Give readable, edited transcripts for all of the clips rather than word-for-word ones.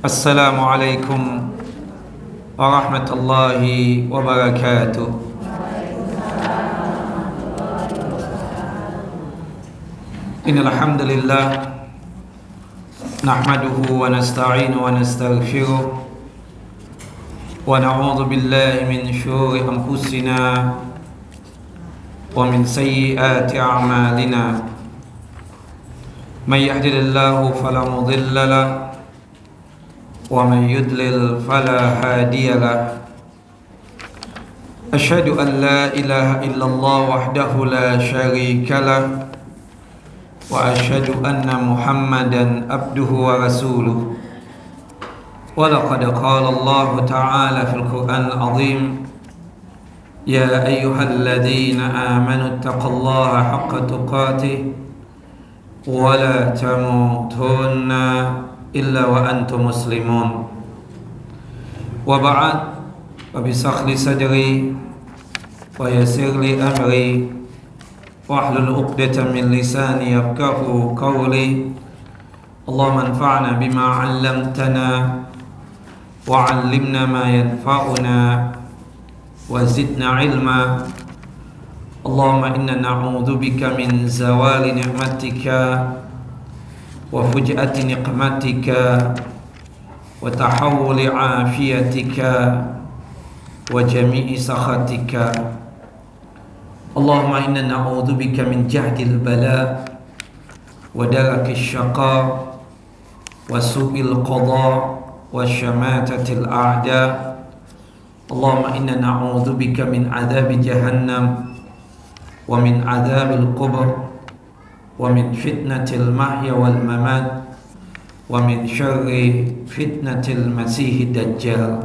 Assalamualaikum warahmatullahi wabarakatuh. Innal hamdalillah nahmaduhu wa nasta'inuhu wa nastaghfiruh wa na'udzu billahi min shururi anfusina wa min sayyiati a'malina. May yahdihillahu fala mudilla lahu ومن يضلل فلا هادي له. أشهد أن لا إله إلا الله وحده لا شريك له وأشهد أن محمدا عبده ورسوله. ولقد قال الله تعالى في القرآن العظيم يا أيها الذين آمنوا اتقوا الله حق تقاته ولا تموتن إلا وأنتم مسلمون. وبعد وبشرح لي صدري ويسر لي أمري واحلل عقدة من لساني يفقهوا قولي. اللهم انفعنا بما علمتنا وعلمنا ما ينفعنا وزدنا علما. اللهم إنا نعوذ بك من زوال نعمتك وفجأة نقمتك وتحول عافيتك وجميع سخطك. اللهم إنا نعوذ بك من جهد البلاء ودرك الشقاء وسوء القضاء وشماتة الأعداء. اللهم إنا نعوذ بك من عذاب جهنم ومن عذاب القبر ومن فتنة المحيا والممات ومن شر فتنة المسيح الدجال.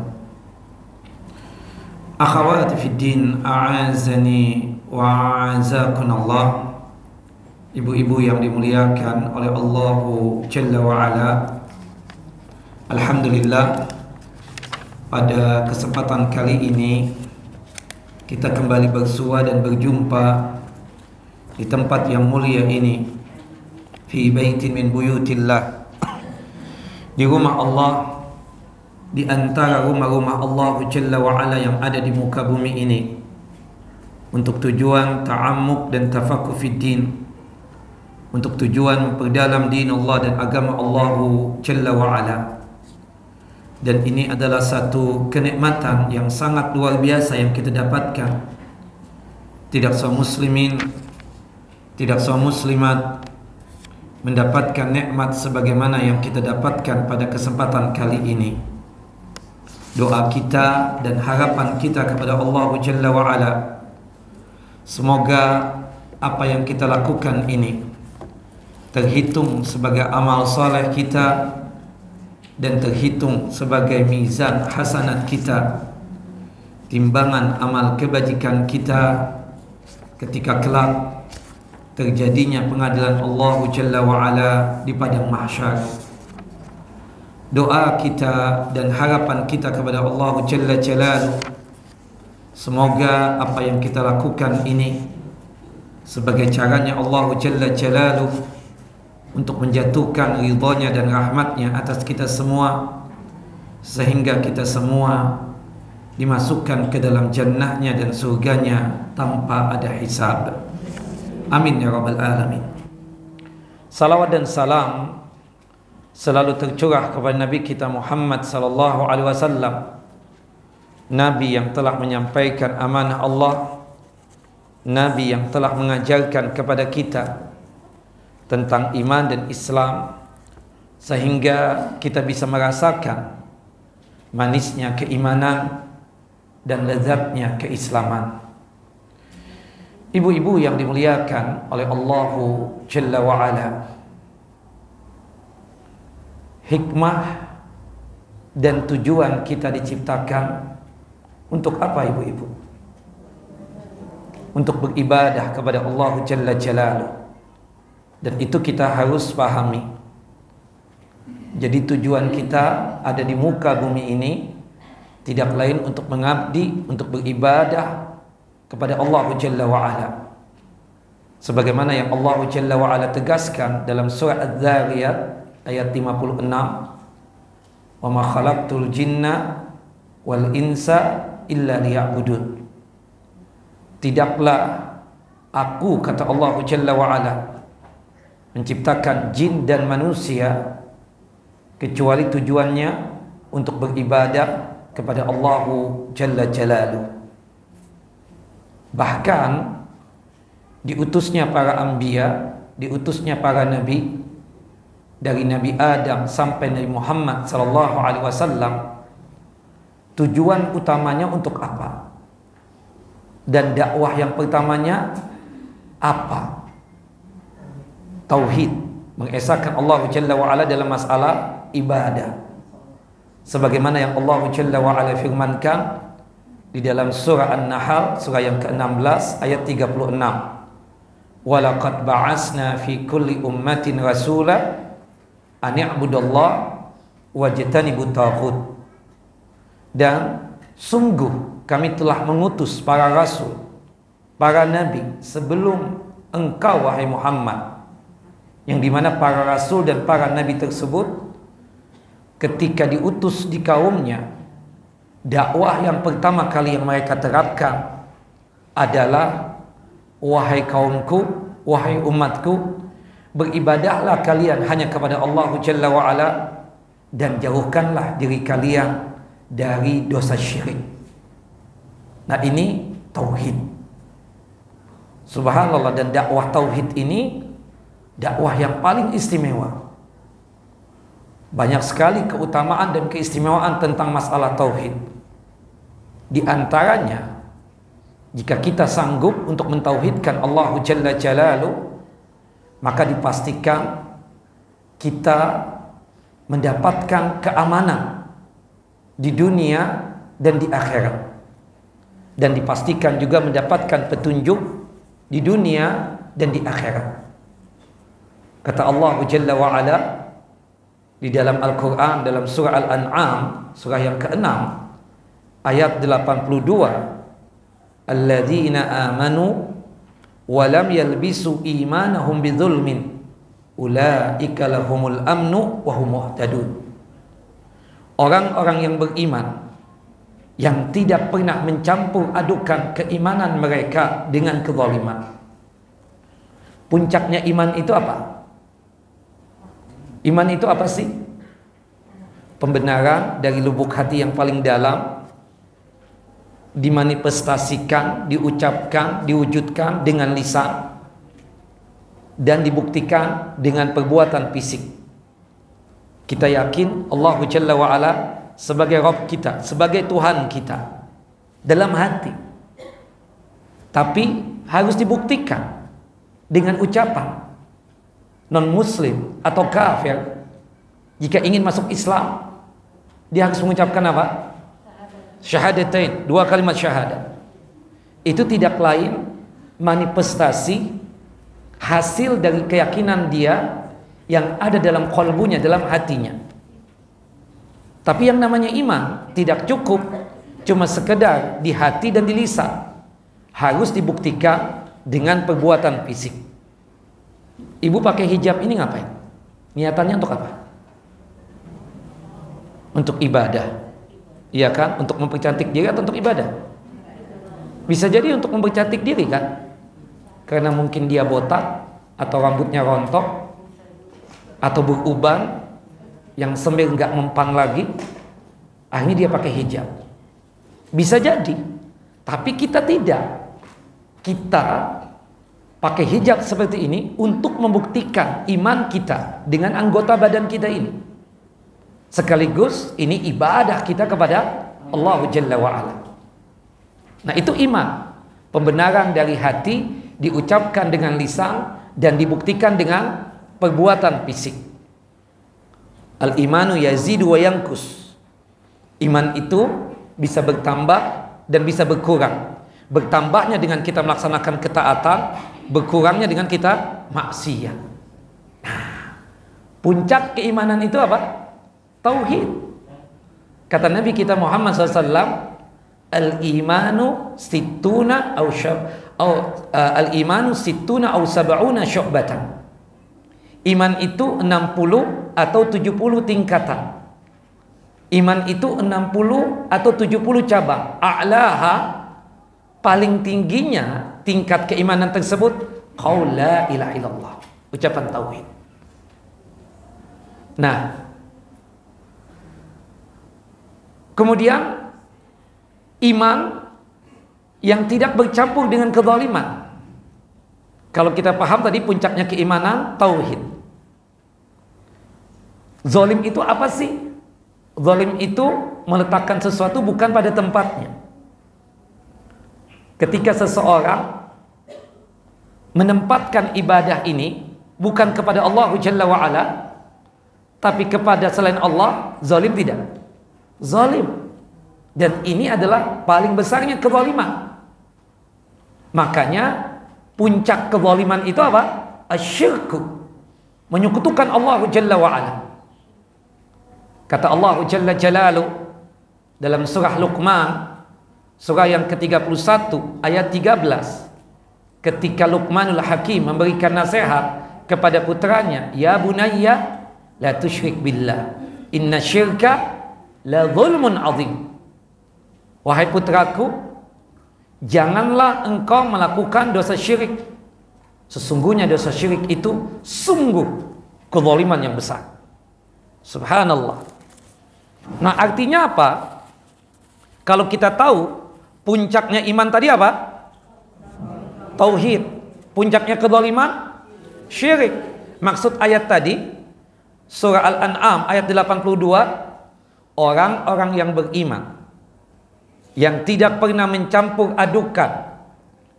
أخواتي في الدين أعزني وأعزكم الله. Ibu-ibu yang dimuliakan oleh Allah Jalla wa'ala, alhamdulillah, pada kesempatan kali ini kita kembali bersua dan berjumpa di tempat yang mulia ini, fi baitin min buyutillah, di rumah Allah, di antara rumah-rumah Allah Jalla wa'ala yang ada di muka bumi ini, untuk tujuan ta'ammuk dan tafaqquh fid din, untuk tujuan memperdalam din Allah dan agama Allah Jalla wa'ala. Dan ini adalah satu kenikmatan yang sangat luar biasa yang kita dapatkan. Tidak semua muslimin, tidak semua muslimat mendapatkan nikmat sebagaimana yang kita dapatkan pada kesempatan kali ini. Doa kita dan harapan kita kepada Allah Jalla wa'ala, semoga apa yang kita lakukan ini terhitung sebagai amal soleh kita dan terhitung sebagai mizan hasanat kita, timbangan amal kebajikan kita ketika kelak terjadinya pengadilan Allah Jalla wa'ala di padang mahsyar. Doa kita dan harapan kita kepada Allah Jalla Jalaluh, semoga apa yang kita lakukan ini sebagai caranya Allah Jalla Jalaluh untuk menjatuhkan ridhonya dan rahmatnya atas kita semua, sehingga kita semua dimasukkan ke dalam jannahnya dan surganya tanpa ada hisab. Amin ya rabbal alamin. Salawat dan salam selalu tercurah kepada Nabi kita Muhammad sallallahu alaihi wasallam, Nabi yang telah menyampaikan amanah Allah, Nabi yang telah mengajarkan kepada kita tentang iman dan Islam, sehingga kita bisa merasakan manisnya keimanan dan lezatnya keislaman. Ibu-ibu yang dimuliakan oleh Allah Jalla wa'ala, hikmah dan tujuan kita diciptakan untuk apa, ibu-ibu? Untuk beribadah kepada Allah Jalla Jalaluh. Dan itu kita harus pahami. Jadi tujuan kita ada di muka bumi ini tidak lain untuk mengabdi, untuk beribadah kepada Allah Jalla wa'ala. Sebagaimana yang Allah Jalla wa'ala tegaskan dalam surah Az-Zariyat ayat 56, wa ma khalaqtul jinna wal insa illa liya'budun. Tidaklah aku, kata Allah Jalla wa Ala, menciptakan jin dan manusia kecuali tujuannya untuk beribadah kepada Allah Jalla Jalaluh. Bahkan diutusnya para anbiya, diutusnya para nabi, dari Nabi Adam sampai Nabi Muhammad sallallahu alaihi wasallam, tujuan utamanya untuk apa? Dan dakwah yang pertamanya apa? Tauhid, mengesahkan Allah Jalla wa Ala dalam masalah ibadah. Sebagaimana yang Allah Jalla wa Ala firmankan di dalam surah An-Nahl, surah yang ke-16 ayat 36. Walaqad ba'asna fi kulli ummatin rasula an i'budallah wajtanibut taghut. Dan sungguh kami telah mengutus para rasul, para nabi sebelum engkau wahai Muhammad, yang dimana para rasul dan para nabi tersebut ketika diutus di kaumnya, dakwah yang pertama kali yang mereka terapkan adalah, wahai kaumku, wahai umatku, beribadahlah kalian hanya kepada Allah Jalla wa Ala, dan jauhkanlah diri kalian dari dosa syirik. Nah, ini tauhid. Subhanallah, dan dakwah tauhid ini dakwah yang paling istimewa. Banyak sekali keutamaan dan keistimewaan tentang masalah tauhid. Di antaranya, jika kita sanggup untuk mentauhidkan Allah Jalla Jalaluh, maka dipastikan kita mendapatkan keamanan di dunia dan di akhirat, dan dipastikan juga mendapatkan petunjuk di dunia dan di akhirat. Kata Allah Jalla wa Ala di dalam Al-Quran, dalam surah Al-An'am, surah yang ke-6 ayat 82, alladzina amanu wa lam yalbisu imanahum bidzulmin ulaika lahumul amnu wa hum muhtadun. Orang-orang yang beriman, yang tidak pernah mencampur adukan keimanan mereka dengan kezaliman. Puncaknya iman itu apa? Iman itu apa sih? Pembenaran dari lubuk hati yang paling dalam, dimanifestasikan, diucapkan, diwujudkan dengan lisan, dan dibuktikan dengan perbuatan fisik. Kita yakin Allah Jalla wa Ala sebagai Rabb kita, sebagai Tuhan kita dalam hati. Tapi harus dibuktikan dengan ucapan. Non-muslim atau kafir, jika ingin masuk Islam, dia harus mengucapkan apa? Syahadatain, 2 kalimat syahadat. Itu tidak lain manifestasi hasil dari keyakinan dia yang ada dalam qalbunya, dalam hatinya. Tapi yang namanya iman tidak cukup cuma sekedar di hati dan di lisan, harus dibuktikan dengan perbuatan fisik. Ibu pakai hijab ini ngapain? Niatannya untuk apa? Untuk ibadah, iya kan? Untuk mempercantik diri atau untuk ibadah? Bisa jadi untuk mempercantik diri kan? Karena mungkin dia botak, atau rambutnya rontok, atau beruban yang sambil nggak mempan lagi, akhirnya dia pakai hijab. Bisa jadi, tapi kita tidak. Kita pakai hijab seperti ini untuk membuktikan iman kita dengan anggota badan kita ini. Sekaligus ini ibadah kita kepada Allah Jalla wa Ala. Nah, itu iman, pembenaran dari hati, diucapkan dengan lisan dan dibuktikan dengan perbuatan fisik. Al-imanu yazidu wa yankus. Iman itu bisa bertambah dan bisa berkurang. Bertambahnya dengan kita melaksanakan ketaatan, berkurangnya dengan kita maksiat. Nah, puncak keimanan itu apa? Tauhid. Kata Nabi kita Muhammad SAW, al-imanu sittuna al-imanu sittuna aw sab'una syu'batan. Iman itu 60 atau 70 tingkatan. Iman itu 60 atau 70 cabang. A'laha, paling tingginya tingkat keimanan tersebut, qaul la ilaha illallah, ucapan tauhid. Nah, kemudian iman yang tidak bercampur dengan kezaliman. Kalau kita paham tadi puncaknya keimanan tauhid. Zalim itu apa sih? Zalim itu meletakkan sesuatu bukan pada tempatnya. Ketika seseorang menempatkan ibadah ini bukan kepada Allah Jalla wa'ala, tapi kepada selain Allah, zalim tidak? Zalim. Dan ini adalah paling besarnya kezaliman. Makanya puncak kezaliman itu apa? Asyirku, menyekutukan Allah Jalla wa'ala. Kata Allah Jalla Jalaluh dalam surah Luqman, surah yang ke-31 ayat 13, ketika Luqmanul Hakim memberikan nasihat kepada putranya, ya bunayya la tusyrik billah inna syirka la zulmun azim. Wahai putraku, janganlah engkau melakukan dosa syirik. Sesungguhnya dosa syirik itu sungguh kezaliman yang besar. Subhanallah. Nah, artinya apa? Kalau kita tahu puncaknya iman tadi apa? Tauhid. Puncaknya kezaliman syirik. Maksud ayat tadi surah Al-An'am ayat 82, orang-orang yang beriman yang tidak pernah mencampur adukan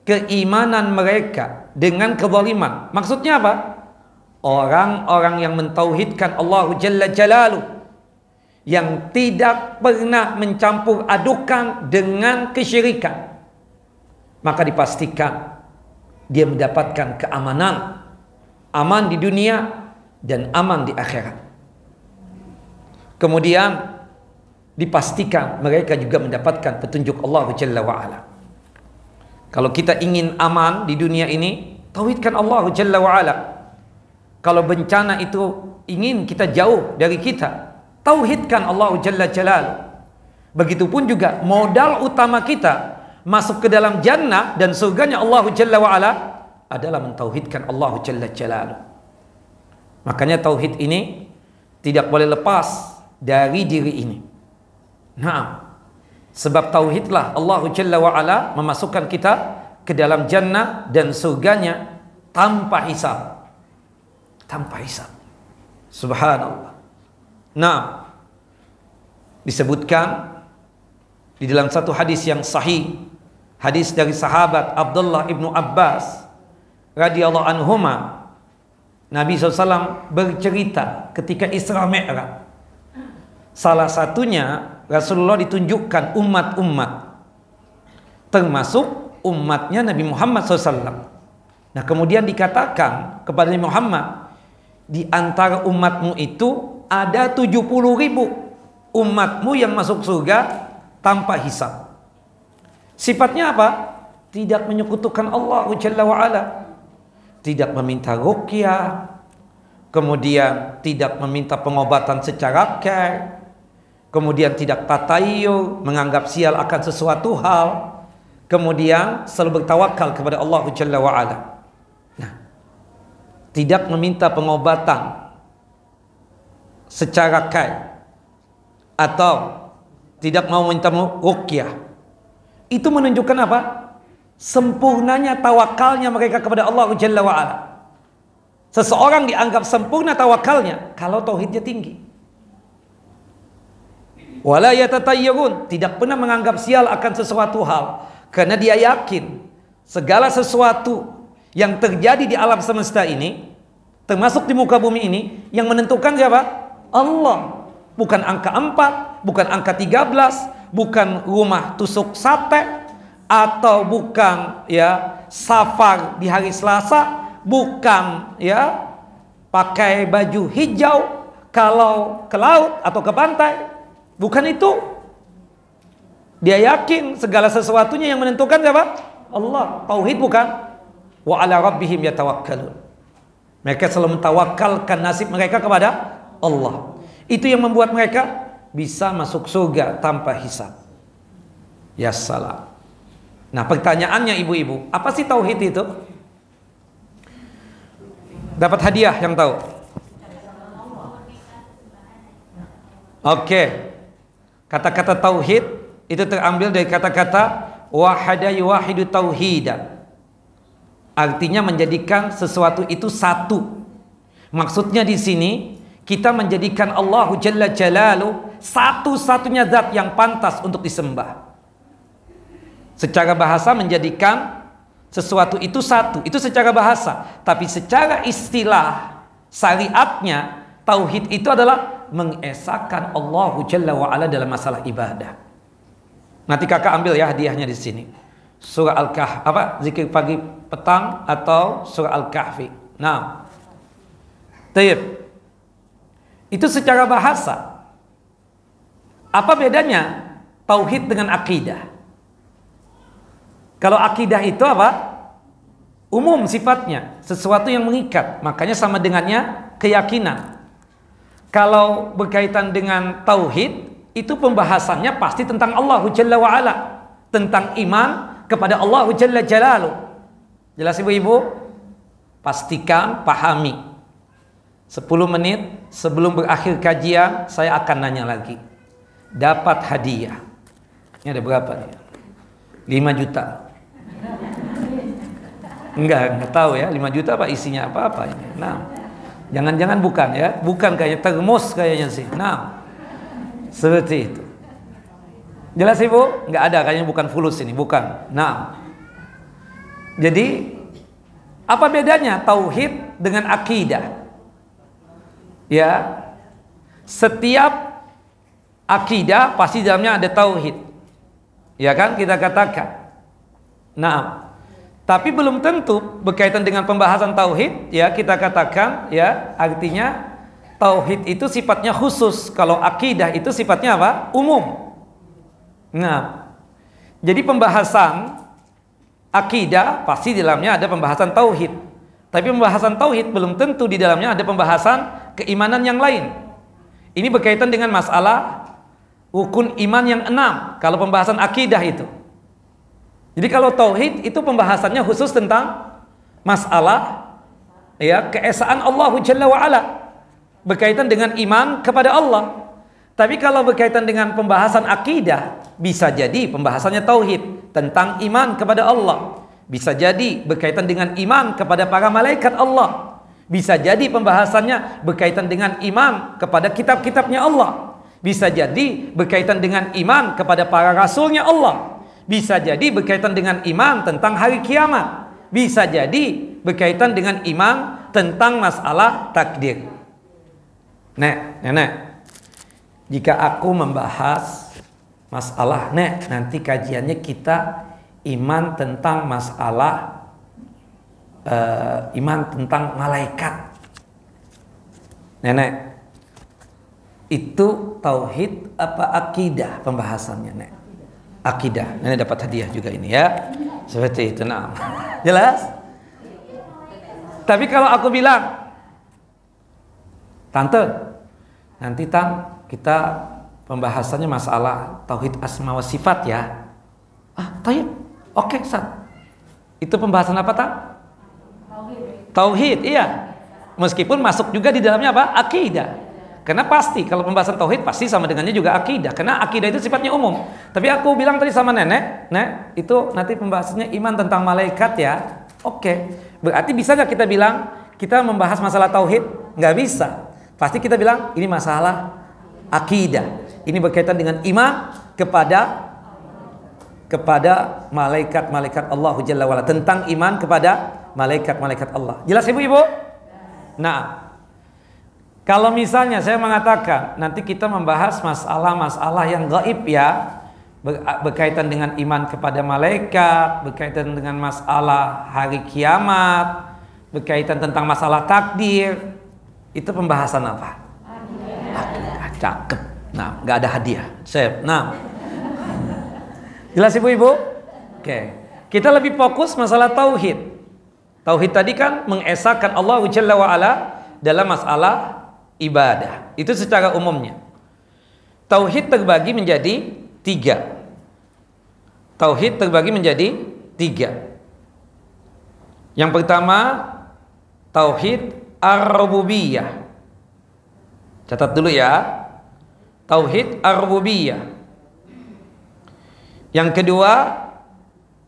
keimanan mereka dengan kezaliman. Maksudnya apa? Orang-orang yang mentauhidkan Allah Jalla Jalaluh, yang tidak pernah mencampur adukan dengan kesyirikan, maka dipastikan dia mendapatkan keamanan, aman di dunia dan aman di akhirat. Kemudian dipastikan mereka juga mendapatkan petunjuk Allah Jalla wa'ala. Kalau kita ingin aman di dunia ini, tauhidkan Allah Jalla wa'ala. Kalau bencana itu ingin kita jauh dari kita, tauhidkan Allah Jalla Jalaluh. Begitupun juga modal utama kita masuk ke dalam jannah dan surganya Allah Jalla wa'ala adalah mentauhidkan Allah Jalla Jalaluh. Makanya tauhid ini tidak boleh lepas dari diri ini. Nah, sebab tauhidlah Allah Jalla wa'ala memasukkan kita ke dalam jannah dan surganya tanpa hisab. Tanpa hisab. Subhanallah. Nah, disebutkan di dalam satu hadis yang sahih, hadis dari sahabat Abdullah ibnu Abbas radhiyallahu anhuma, Nabi SAW bercerita ketika Isra Mi'raj, salah satunya Rasulullah ditunjukkan umat-umat, termasuk umatnya Nabi Muhammad SAW. Nah, kemudian dikatakan kepada Nabi Muhammad, di antara umatmu itu ada 70.000 umatmu yang masuk surga tanpa hisab. Sifatnya apa? Tidak menyekutukan Allah Jalla wa'ala, tidak meminta ruqyah, kemudian tidak meminta pengobatan secara care, kemudian tidak tatayur, menganggap sial akan sesuatu hal, kemudian selalu bertawakal kepada Allah Jalla wa'ala. Nah, tidak meminta pengobatan secara kai atau tidak mau minta ruqyah, itu menunjukkan apa? Sempurnanya tawakalnya mereka kepada Allah Jalla wa'ala. Seseorang dianggap sempurna tawakalnya kalau tauhidnya tinggi. Wala yatatayyarun, tidak pernah menganggap sial akan sesuatu hal, karena dia yakin segala sesuatu yang terjadi di alam semesta ini, termasuk di muka bumi ini, yang menentukan siapa? Allah. Bukan angka 4, bukan angka 13, bukan rumah tusuk sate, atau bukan ya safar di hari Selasa, bukan ya pakai baju hijau kalau ke laut atau ke pantai. Bukan itu. Dia yakin segala sesuatunya yang menentukan siapa? Allah. Tauhid bukan? Wa ala rabbihim yatawakkalun. Mereka selalu mentawakkalkan nasib mereka kepada Allah. Itu yang membuat mereka bisa masuk surga tanpa hisab. Ya salam. Nah, pertanyaannya ibu-ibu, apa sih tauhid itu? Dapat hadiah yang tahu. Oke. Kata-kata tauhid itu terambil dari kata-kata wahada yuwahidu tauhida. Artinya menjadikan sesuatu itu satu. Maksudnya di sini kita menjadikan Allah Jalla Jalaluhu satu-satunya zat yang pantas untuk disembah. Secara bahasa menjadikan sesuatu itu satu, itu secara bahasa. Tapi secara istilah syariatnya, tauhid itu adalah mengesahkan Allah Jalla wa'ala dalam masalah ibadah. Nanti kakak ambil ya hadiahnya di sini. Surah Al-Kahfi, zikir pagi petang atau surah Al-Kahfi. Nah, tayyib. Itu secara bahasa. Apa bedanya tauhid dengan akidah? Kalau akidah itu apa? Umum sifatnya, sesuatu yang mengikat. Makanya sama dengannya keyakinan. Kalau berkaitan dengan tauhid, itu pembahasannya pasti tentang Allah Jalla wa'ala, tentang iman kepada Allah Jalla Jalaluhu. Jelas ibu-ibu? Pastikan, pahami. 10 menit sebelum berakhir kajian, saya akan nanya lagi. Dapat hadiah. Ini ada berapa nih? 5 juta. Enggak tahu ya, 5 juta apa isinya apa ini. Nah, jangan-jangan bukan ya, bukan kayaknya termos kayaknya sih. Nah, seperti itu. Jelas ibu? Enggak ada, kayaknya bukan fulus ini, bukan. Nah, jadi apa bedanya tauhid dengan akidah? Ya, setiap akidah pasti dalamnya ada tauhid. Ya kan, kita katakan. Nah, tapi belum tentu berkaitan dengan pembahasan tauhid, ya kita katakan, ya artinya tauhid itu sifatnya khusus, kalau akidah itu sifatnya apa? Umum. Nah, jadi pembahasan akidah pasti di dalamnya ada pembahasan tauhid. Tapi pembahasan tauhid belum tentu di dalamnya ada pembahasan keimanan yang lain. Ini berkaitan dengan masalah rukun iman yang 6 kalau pembahasan akidah itu. Jadi kalau tauhid itu pembahasannya khusus tentang masalah ya keesaan Allah Jalla wa'ala, berkaitan dengan iman kepada Allah. Tapi kalau berkaitan dengan pembahasan akidah, bisa jadi pembahasannya tauhid tentang iman kepada Allah. Bisa jadi berkaitan dengan iman kepada para malaikat Allah. Bisa jadi pembahasannya berkaitan dengan iman kepada kitab-kitabnya Allah. Bisa jadi berkaitan dengan iman kepada para rasulnya Allah. Bisa jadi berkaitan dengan iman tentang hari kiamat. Bisa jadi berkaitan dengan iman tentang masalah takdir. Nenek, jika aku membahas masalah, nanti kajiannya kita iman tentang masalah iman tentang malaikat. Nenek, itu tauhid apa akidah pembahasannya, Nek? Akidah. Nenek dapat hadiah juga ini ya. Seperti itu, nah. Jelas? Tapi kalau aku bilang, Tante, nanti kita pembahasannya masalah tauhid asma wa sifat ya. Tayyib. Oke, Sat. Itu pembahasan apa, Tauhid, iya. Meskipun masuk juga di dalamnya apa? Akidah. Karena pasti kalau pembahasan tauhid pasti sama dengannya juga akidah. Karena akidah itu sifatnya umum. Tapi aku bilang tadi sama nenek, itu nanti pembahasannya iman tentang malaikat ya. Oke. Berarti bisa nggak kita bilang kita membahas masalah tauhid? Nggak bisa. Pasti kita bilang ini masalah akidah. Ini berkaitan dengan iman kepada malaikat-malaikat Allah Jalla wa'ala, tentang iman kepada malaikat-malaikat Allah. Jelas ibu-ibu? Nah, kalau misalnya saya mengatakan nanti kita membahas masalah-masalah yang gaib ya, berkaitan dengan iman kepada malaikat, berkaitan dengan masalah hari kiamat, berkaitan tentang masalah takdir, itu pembahasan apa? Cakep. Nah, nggak ada hadiah. Nah, jelas ibu-ibu? Oke. Kita lebih fokus masalah tauhid. Tauhid tadi kan mengesahkan Allah Jalla wa'ala dalam masalah ibadah. Itu secara umumnya. tauhid terbagi menjadi 3. Tauhid terbagi menjadi 3. Yang pertama, tauhid ar-rububiyah. Catat dulu ya. Tauhid ar-rububiyah. Yang kedua,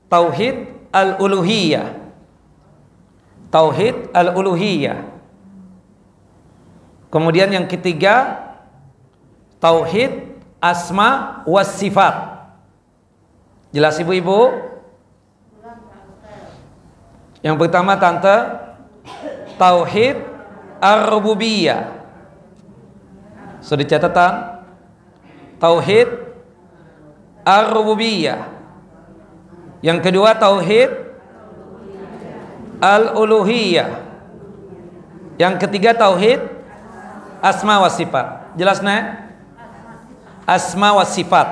tauhid al-uluhiyah. Tauhid al-uluhiyah. Kemudian yang ketiga, tauhid asma was sifat. Jelas ibu-ibu? Yang pertama tante, tauhid ar-rububiyah. Sudah catatan? Tauhid ar-rububiyah. Yang kedua tauhid al-uluhiyah. Yang ketiga tauhid asma wa sifat. Jelas nek? Asma wa sifat.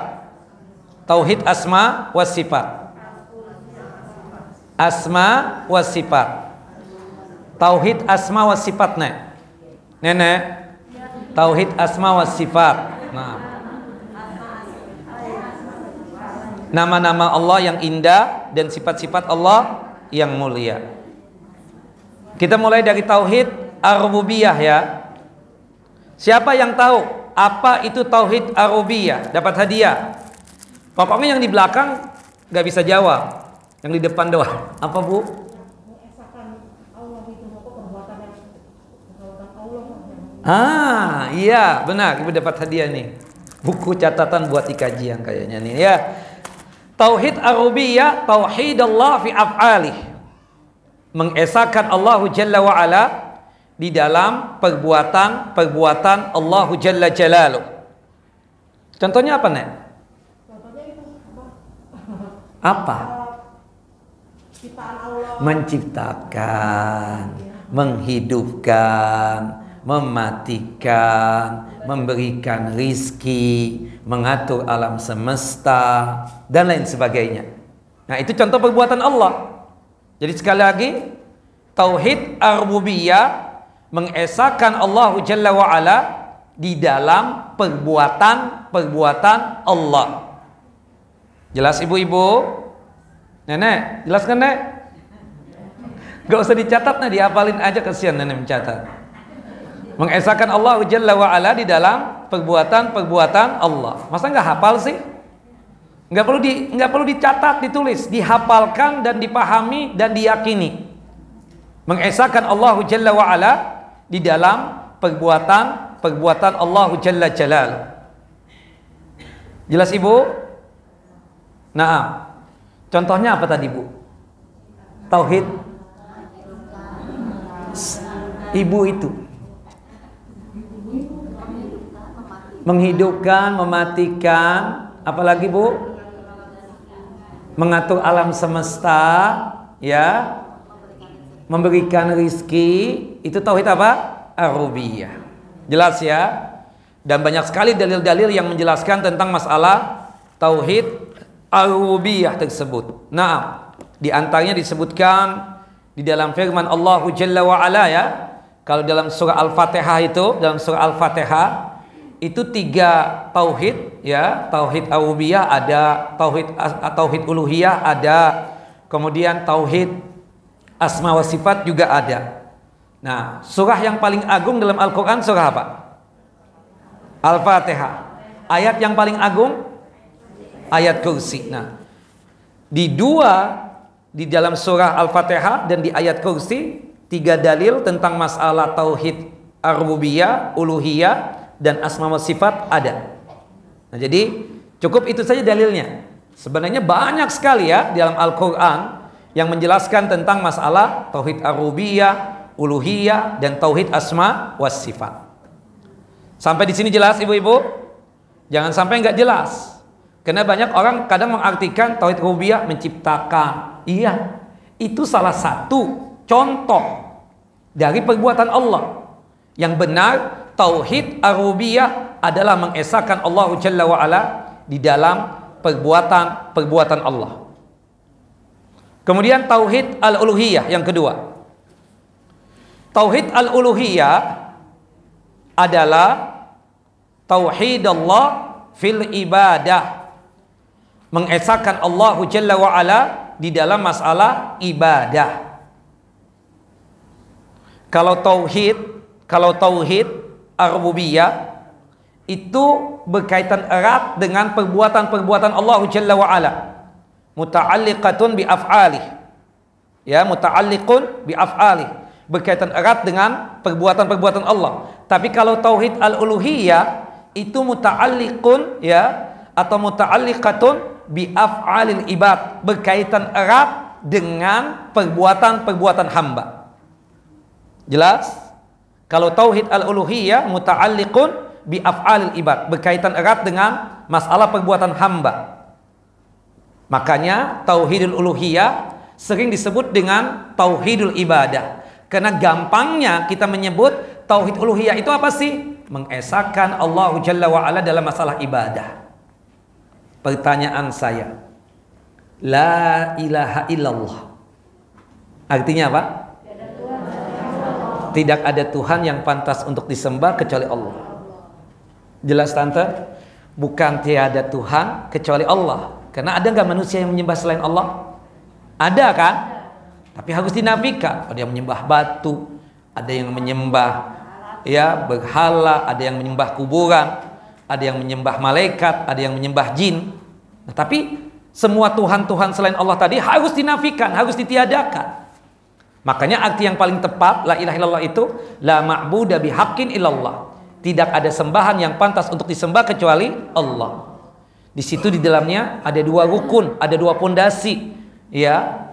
Tauhid asma wa sifat. Asma wa sifat. Tauhid asma wa sifat nek. Nenek. Tauhid asma wa sifat. Nah. Nama-nama Allah yang indah dan sifat-sifat Allah yang mulia. Kita mulai dari tauhid ar-rububiyah ya. Siapa yang tahu apa itu tauhid ar-rububiyah? Dapat hadiah. Pokoknya yang di belakang nggak bisa jawab, yang di depan doang. Apa bu? Ah iya benar, ibu dapat hadiah nih. Buku catatan buat dikaji yang kayaknya nih ya. Tauhid ar-rububiyah, tauhid Allah fi af'alih. Mengesahkan Allah Jalla wa Ala di dalam perbuatan Allah Jalla Jalaluh. Contohnya apa, Nek? Contohnya itu apa? Menciptakan, menghidupkan, mematikan, memberikan rizki, mengatur alam semesta, dan lain sebagainya. Nah, itu contoh perbuatan Allah. Jadi sekali lagi, tauhid ar-rububiyah mengesahkan Allah Jalla wa Ala di dalam perbuatan Allah. Jelas ibu-ibu? Nenek, jelas kan Nek? Gak usah dicatat, nah dihafalin aja, kesian nenek mencatat. Mengesahkan Allah Jalla wa Ala di dalam perbuatan Allah. Masa nggak hafal sih? Nggak perlu dicatat, ditulis, dihafalkan dan dipahami dan diyakini. Mengesahkan Allah Jalla wa Ala di dalam perbuatan Allah Jalla Jalaluh. Jelas ibu? Nah, contohnya apa tadi bu? Tauhid ibu itu menghidupkan, mematikan, apalagi bu? Mengatur alam semesta, ya, memberikan rizki. Itu tauhid apa? Ar-rububiyah. Jelas ya? Dan banyak sekali dalil-dalil yang menjelaskan tentang masalah tauhid ar-rububiyah tersebut. Nah, di antaranya disebutkan di dalam firman Allah Jalla wa Ala ya. Kalau dalam surah Al-Fatihah itu, dalam surah Al-Fatihah itu 3 tauhid ya, tauhid ar-rububiyah ada, tauhid uluhiyah ada, kemudian tauhid asma wa sifat juga ada. Nah, surah yang paling agung dalam Al-Qur'an surah apa? Al-Fatihah. Ayat yang paling agung ayat kursi. Nah, di dalam surah Al-Fatihah dan di ayat kursi 3 dalil tentang masalah tauhid ar-rububiyah, uluhiyah dan asma wa sifat ada. Nah, jadi cukup itu saja dalilnya. Sebenarnya banyak sekali ya di dalam Al-Qur'an yang menjelaskan tentang masalah tauhid ar-rububiyah, uluhiyah dan tauhid asma wa sifat. Sampai di sini jelas ibu-ibu? Jangan sampai nggak jelas. Karena banyak orang kadang mengartikan tauhid rububiyah menciptakan. Iya, itu salah satu contoh dari perbuatan Allah. Yang benar tauhid ar-rububiyah adalah mengesahkan Allah Jalla wa Ala di dalam perbuatan Allah. Kemudian tauhid al-uluhiyah yang kedua. Tauhid al-uluhiyah adalah tauhid Allah fil ibadah. Mengesahkan Allah Jalla wa Ala di dalam masalah ibadah. Kalau tauhid ar-rububiyah itu berkaitan erat dengan perbuatan-perbuatan Allah Jalla wa Ala. Muta'alliqatun bi af'alih. Ya, muta'alliqun bi af'alih. Berkaitan erat dengan perbuatan-perbuatan Allah. Tapi kalau tauhid al-uluhiyah itu muta'alliqun, ya, atau muta'alliqatun bi af'alil ibad, berkaitan erat dengan perbuatan-perbuatan hamba. Jelas? Kalau tauhid al-uluhiyah muta'alliqun bi af'alil ibad, berkaitan erat dengan masalah perbuatan hamba. Makanya tauhidul uluhiyah sering disebut dengan tauhidul ibadah. Karena gampangnya kita menyebut tauhid uluhiyah itu apa sih? Mengesahkan Allah Jalla wa Ala dalam masalah ibadah. Pertanyaan saya, la ilaha illallah artinya apa? Tidak ada Tuhan yang pantas untuk disembah kecuali Allah. Jelas tante? Bukan tiada Tuhan kecuali Allah. Karena ada nggak manusia yang menyembah selain Allah? Ada kan? Tapi harus dinafikan. Ada yang menyembah batu, ada yang menyembah ya berhala, ada yang menyembah kuburan, ada yang menyembah malaikat, ada yang menyembah jin. Nah, tapi semua Tuhan-Tuhan selain Allah tadi harus dinafikan, harus ditiadakan. Makanya arti yang paling tepat la ilaha illallah itu la ma'buda bihaqqin illallah. Tidak ada sembahan yang pantas untuk disembah kecuali Allah. Di situ di dalamnya ada dua rukun, ada dua pondasi. Ya,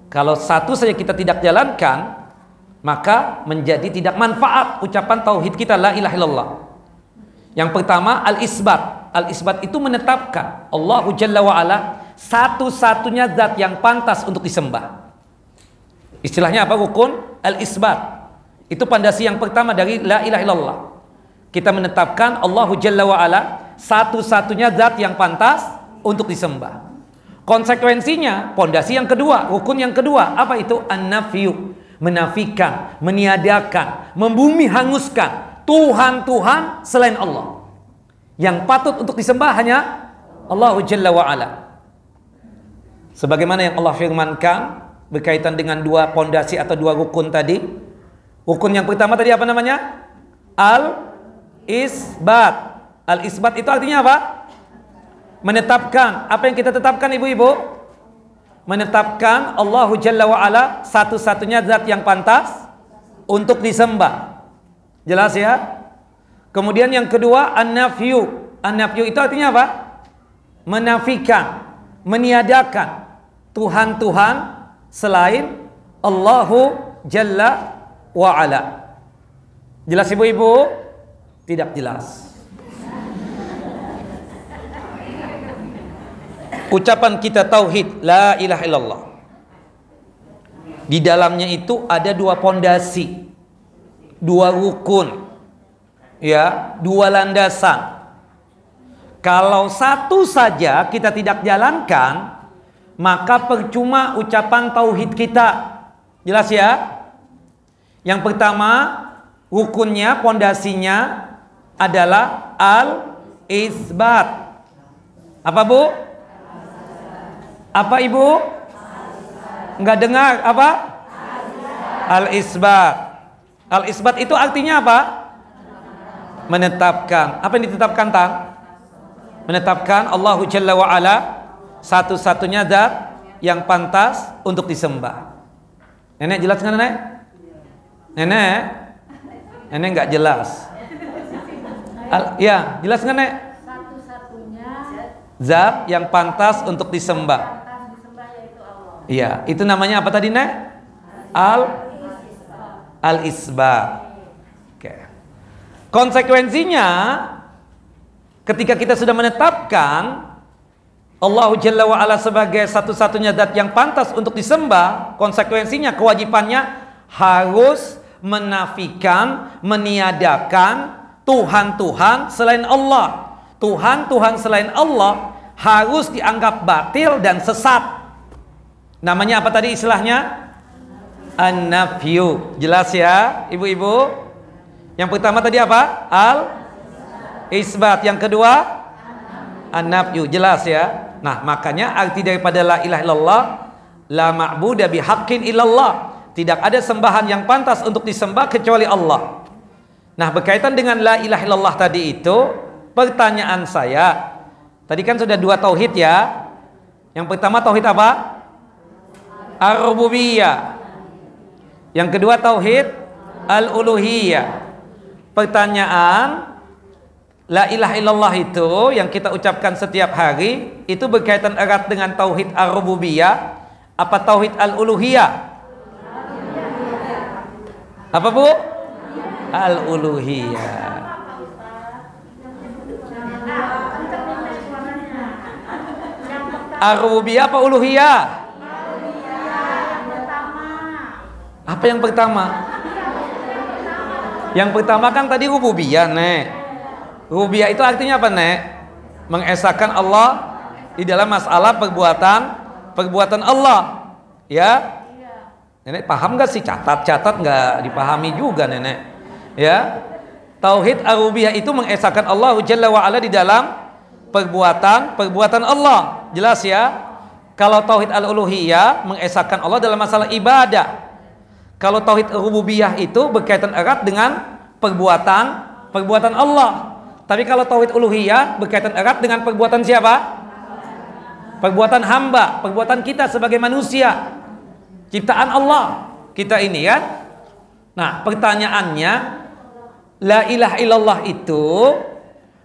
kalau satu saja kita tidak jalankan, maka menjadi tidak manfaat ucapan tauhid kita la ilaha illallah. Yang pertama al-isbat. Al-isbat itu menetapkan Allahu Jalla wa Ala satu-satunya zat yang pantas untuk disembah. Istilahnya apa? Rukun al-isbat. Itu pondasi yang pertama dari la ilaha illallah. Kita menetapkan Allahu Jalla wa Ala satu-satunya zat yang pantas untuk disembah. Konsekuensinya, pondasi yang kedua, rukun yang kedua, apa itu? An-nafyu, menafikan, meniadakan, membumi hanguskan Tuhan-Tuhan selain Allah. Yang patut untuk disembah hanya Allahu Jalla wa Ala. Sebagaimana yang Allah firmankan berkaitan dengan dua pondasi atau dua rukun tadi. Rukun yang pertama tadi apa namanya? Al-isbat. Al-isbat itu artinya apa? Menetapkan. Apa yang kita tetapkan ibu-ibu? Menetapkan Allahu Jalla wa Ala satu-satunya zat yang pantas untuk disembah. Jelas ya? Kemudian yang kedua an-nafyu. An-nafyu itu artinya apa? Menafikan, meniadakan Tuhan-Tuhan selain Allahu Jalla wa Ala. Jelas ibu-ibu? Tidak jelas. Ucapan kita tauhid la ilaha illallah, di dalamnya itu ada dua pondasi, dua rukun, ya, dua landasan. Kalau satu saja kita tidak jalankan, maka percuma ucapan tauhid kita. Jelas ya? Yang pertama, rukunnya, pondasinya adalah al-isbat. Apa bu? Apa ibu? Enggak dengar apa? Al-isbat. Al-isbat itu artinya apa? Menetapkan. Apa yang ditetapkan Tang? Menetapkan Allahu Jalla wa Ala satu-satunya zat yang pantas untuk disembah. Nenek jelas nggak nenek? Nenek? Nenek nggak jelas. Ya, jelas nggak nenek? Satu-satunya zat yang pantas untuk disembah. Iya, itu namanya apa tadi, Nek? Al-isbat. Oke. Konsekuensinya ketika kita sudah menetapkan Allah Jalla wa Ala sebagai satu-satunya zat yang pantas untuk disembah, konsekuensinya kewajibannya harus menafikan, meniadakan Tuhan-Tuhan selain Allah. Tuhan-Tuhan selain Allah harus dianggap batil dan sesat. Namanya apa tadi istilahnya? An-nafyu. Jelas ya ibu-ibu? Yang pertama tadi apa? Al-isbat. Yang kedua? An-nafyu, jelas ya. Nah, makanya arti daripada la ilaha illallah, la ma'budu bihaqqin illallah. Tidak ada sembahan yang pantas untuk disembah kecuali Allah. Nah, berkaitan dengan la ilaha illallah tadi itu, pertanyaan saya, tadi kan sudah 2 tauhid ya. Yang pertama tauhid apa? Ar-rububiyah. Yang kedua tauhid al-uluhiyah. Pertanyaan, la ilaha illallah itu yang kita ucapkan setiap hari itu berkaitan erat dengan tauhid ar-rububiyah apa tauhid al-uluhiyah? Apa Bu? Al-uluhiyah. Ar-rububiyah apa uluhiyah? Apa yang pertama? Yang pertama kan tadi rububiyah, Nek. Rububiyah itu artinya apa, Nek? Mengesahkan Allah di dalam masalah perbuatan Allah. Ya? Nenek paham gak sih? Catat gak dipahami juga, Nenek. Ya? Tauhid ar-rububiyah itu mengesahkan Allah Jalla wa Ala di dalam perbuatan Allah. Jelas ya? Kalau tauhid al-uluhiyah mengesahkan Allah dalam masalah ibadah. Kalau tauhid rububiyah itu berkaitan erat dengan perbuatan Allah. Tapi kalau tauhid uluhiyah berkaitan erat dengan perbuatan siapa? Perbuatan hamba, perbuatan kita sebagai manusia. Ciptaan Allah kita ini ya. Nah, pertanyaannya, la ilaha illallah itu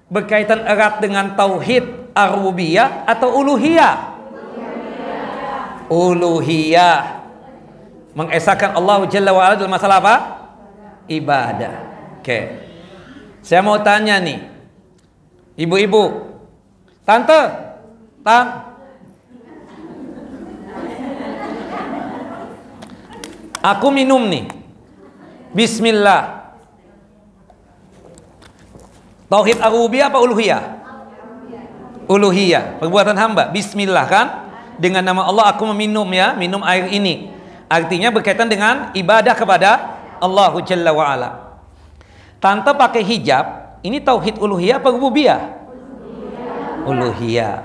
berkaitan erat dengan tauhid ar-rububiyah atau uluhiyah? Uluhiyah. Mengesahkan Allah Jalla wa Ala dalam masalah apa? Ibadah. Oke. Saya mau tanya nih. Ibu-ibu. Tante. Aku minum nih. Bismillah. Tauhid ar-rububiyah apa uluhiyah? Uluhiyah. Perbuatan hamba. Bismillah kan? Dengan nama Allah aku meminum ya. Minum air ini. Artinya berkaitan dengan ibadah kepada Allah Jalla wa Ala. Tante pakai hijab, ini tauhid uluhiyah apa rububiyah? Uluhiyah.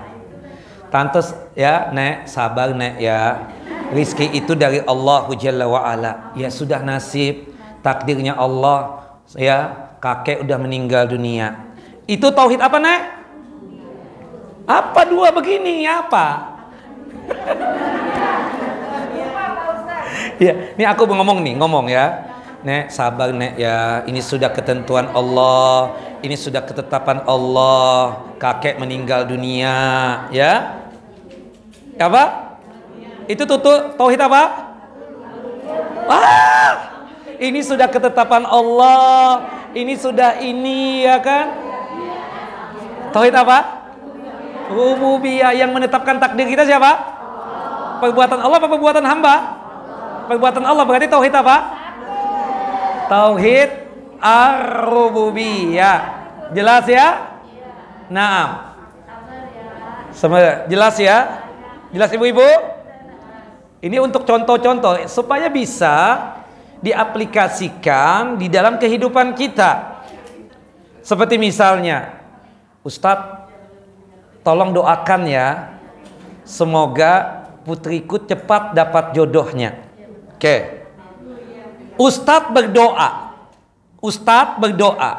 Tante ya, Nek, sabar Nek ya. Rizki itu dari Allah Jalla wa Ala. Ya sudah nasib, takdirnya Allah. Ya, kakek udah meninggal dunia. Itu tauhid apa, Nek? Apa dua begini? Apa? Ya, ini aku ngomong ya. Nek, sabar Nek ya. Ini sudah ketentuan Allah. Ini sudah ketetapan Allah. Kakek meninggal dunia, ya. Apa? Itu tauhid apa? Wah! Ini sudah ketetapan Allah. Ini sudah ini ya kan? Tauhid apa? Rububiyah. Yang menetapkan takdir kita siapa? Perbuatan Allah apa perbuatan hamba? Perbuatan Allah, berarti tauhid apa? Tauhid ar-rububiyah. Jelas ya? Naam. Jelas ya? Jelas ibu-ibu? Ini untuk contoh-contoh supaya bisa diaplikasikan di dalam kehidupan kita. Seperti misalnya, Ustadz, tolong doakan ya, semoga putriku cepat dapat jodohnya. Oke. Ustadz berdoa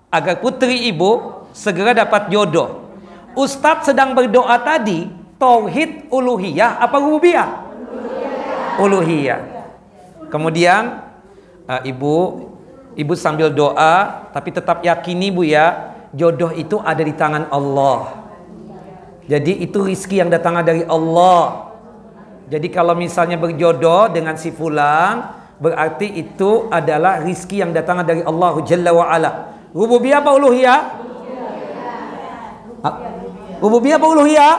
agar putri ibu segera dapat jodoh. Ustadz sedang berdoa tadi tauhid uluhiyah apa rububiyah? Uluhiyah. Kemudian ibu sambil doa tapi tetap yakini Bu ya, jodoh itu ada di tangan Allah. Jadi itu rizki yang datang dari Allah. Jadi kalau misalnya berjodoh dengan si fulan, berarti itu adalah rizki yang datang dari Allah Jalla wa Ala. Rububiyah apa uluhiyah? Rububiyah apa uluhiyah?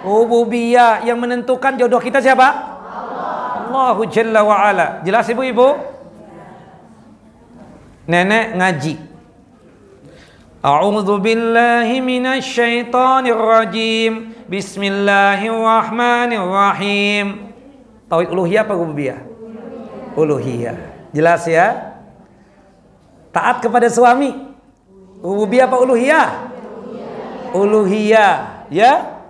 Rububiyah. Yang menentukan jodoh kita siapa? Allah Jalla wa Ala. Jelas ibu-ibu? Nenek ngaji. A'udzu billahi minasy syaithanir rajim. Bismillahirrahmanirrahim. Tauhid uluhiyah apa rububiyah? Uluhiyah. Jelas ya? Taat kepada suami. Rububiyah apa uluhiyah? uluhiyah, ya.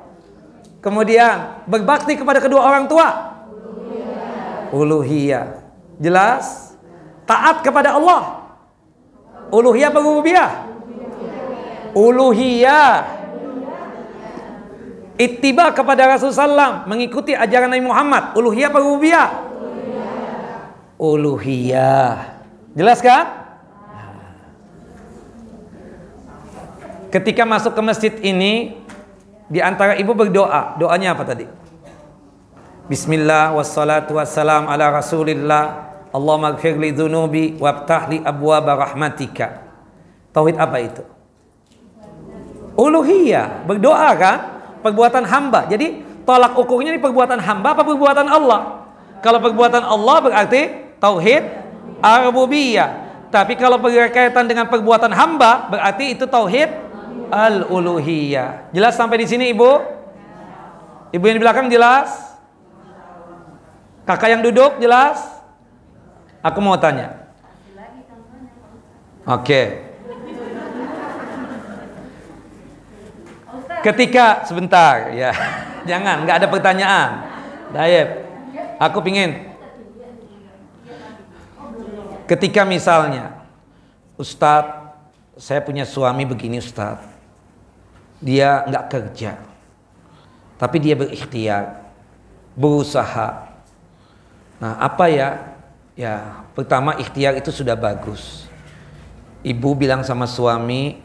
Kemudian berbakti kepada kedua orang tua, uluhiyah. Jelas? Taat kepada Allah, uluhiyah apa rububiyah? Uluhiyah. Ittiba kepada Rasulullah, mengikuti ajaran Nabi Muhammad, uluhiyah apa rububiyah? Uluhiyah. Jelas kan? Ketika masuk ke masjid ini, di antara ibu berdoa, doanya apa tadi? Bismillah wassalatu wassalam ala rasulillah, Allahumma ighfir li dzunubi wabtah li abwaaba rahmatika. Tauhid apa itu? Uluhiyah, berdoa kan? Perbuatan hamba. Jadi tolak ukurnya di perbuatan hamba apa perbuatan Allah? Kalau perbuatan Allah berarti tauhid ar-rububiyah. Tapi kalau berkaitan dengan perbuatan hamba berarti itu tauhid al-uluhiyah. Jelas sampai di sini, Ibu? Ibu yang di belakang jelas? Kakak yang duduk jelas? Aku mau tanya. Oke. Ketika sebentar, ya. Jangan, nggak ada pertanyaan. Dayep. Aku pingin. Ketika misalnya, Ustadz, saya punya suami begini, Ustadz. Dia nggak kerja, tapi dia berikhtiar, berusaha. Nah, apa ya? Ya, pertama ikhtiar itu sudah bagus. Ibu bilang sama suami,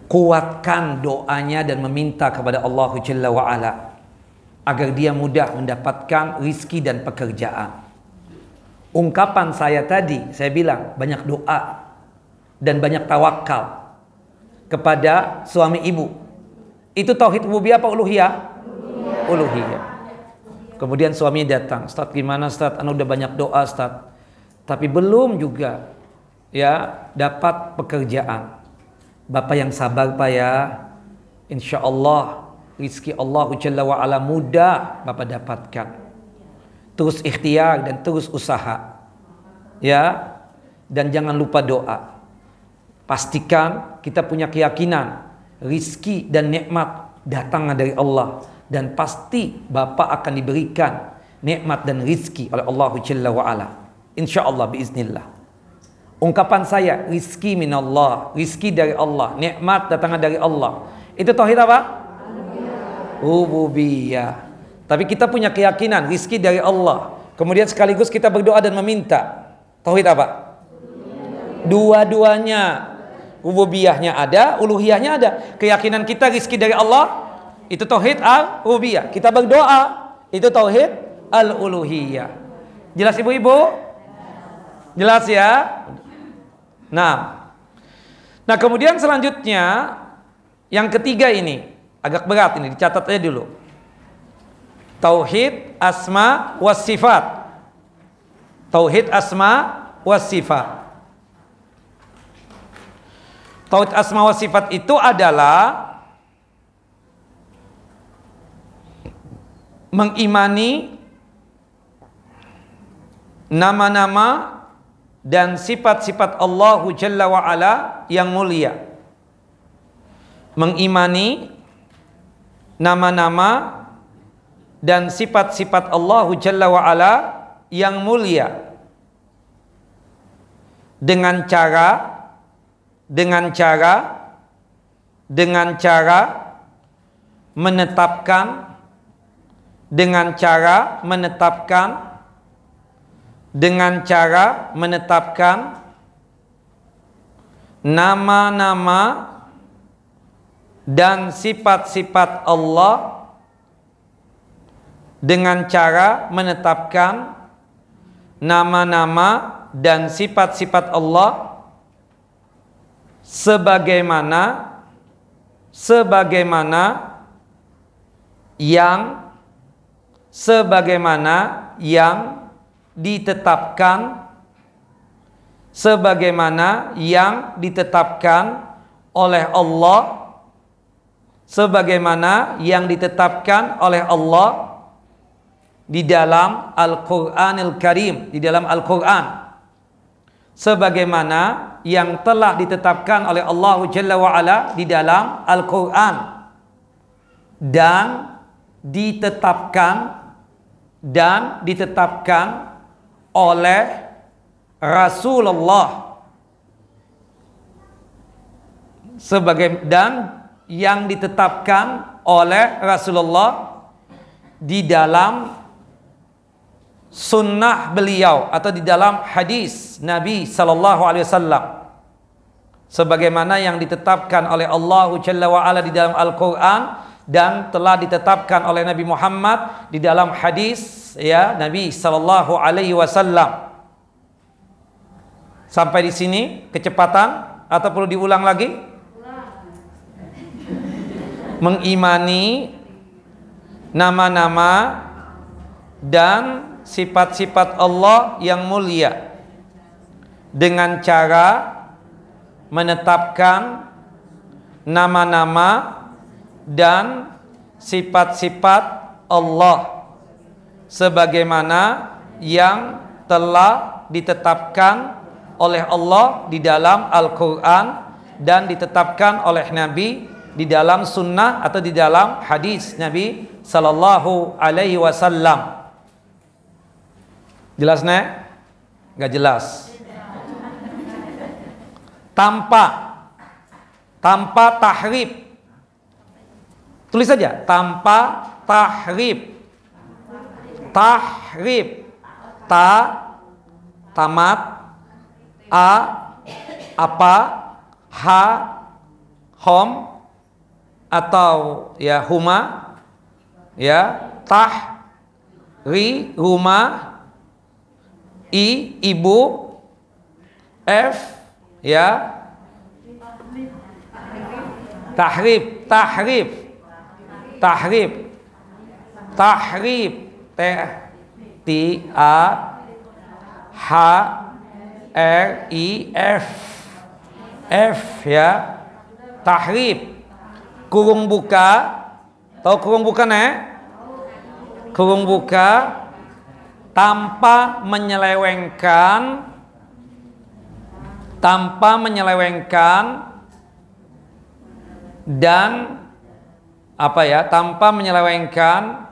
kuatkan doanya dan meminta kepada Allah Jalla wa'ala agar dia mudah mendapatkan rizki dan pekerjaan. Ungkapan saya tadi, saya bilang banyak doa dan banyak tawakal kepada suami ibu. Itu tauhid rububiyah apa uluhiyah? Uluhiyah. Kemudian suaminya datang, Ustaz gimana Ustaz? Anu udah banyak doa Ustaz, tapi belum juga ya dapat pekerjaan. Bapak yang sabar Pak ya. Insya Allah rizki Allah Jalla wa'ala mudah Bapak dapatkan. Terus ikhtiar dan terus usaha. Ya. Dan jangan lupa doa. Pastikan kita punya keyakinan rizki dan nikmat datang dari Allah, dan pasti Bapak akan diberikan nikmat dan rizki oleh Allah Jalla wa'ala, insyaallah biiznillah. Ungkapan saya rizki minallah, rizki dari Allah, nikmat datang dari Allah, itu tauhid apa? Rububiyah. Tapi kita punya keyakinan rizki dari Allah, kemudian sekaligus kita berdoa dan meminta, tauhid apa? Dua-duanya. Rububiyahnya ada, uluhiyahnya ada. Keyakinan kita rizki dari Allah, itu tauhid al-rububiyah. Kita berdoa, itu tauhid al-uluhiyah. Jelas ibu-ibu? Jelas ya? Nah kemudian selanjutnya yang ketiga ini agak berat, ini dicatat aja dulu. Tauhid asma was sifat. Tauhid asma was sifat. Tauhid asma wa sifat itu adalah mengimani nama-nama dan sifat-sifat Allah Jalla wa'ala yang mulia. Mengimani nama-nama dan sifat-sifat Allah Jalla wa'ala yang mulia dengan cara menetapkan nama-nama dan sifat-sifat Allah, dengan cara menetapkan nama-nama dan sifat-sifat Allah sebagaimana yang ditetapkan oleh Allah, di dalam Al-Qur'anil Karim, di dalam Al-Qur'an, sebagaimana yang telah ditetapkan oleh Allah Jalla wa Ala di dalam Al-Quran dan ditetapkan oleh Rasulullah dan yang ditetapkan oleh Rasulullah di dalam sunnah beliau atau di dalam hadis Nabi sallallahu alaihi wasallam, sebagaimana yang ditetapkan oleh Allah Jalla wa Ala di dalam Al-Qur'an dan telah ditetapkan oleh Nabi Muhammad di dalam hadis ya Nabi sallallahu alaihi wasallam. Sampai di sini kecepatan atau perlu diulang lagi? Mengimani nama-nama dan sifat-sifat Allah yang mulia dengan cara menetapkan nama-nama dan sifat-sifat Allah sebagaimana yang telah ditetapkan oleh Allah di dalam Al-Quran dan ditetapkan oleh Nabi di dalam sunnah atau di dalam hadis Nabi sallallahu alaihi wasallam. Jelas nih? Nggak jelas. Tanpa tahrif. Tulis saja, tanpa tahrif. Tahrif. Tamat. Apa. Hom. Atau ya huma. Ya. Rumah. Ibu. F ya tahrif T A H R I F ya tahrif. Kurung buka, tahu kurung buka kurung buka tanpa menyelewengkan dan tanpa menyelewengkan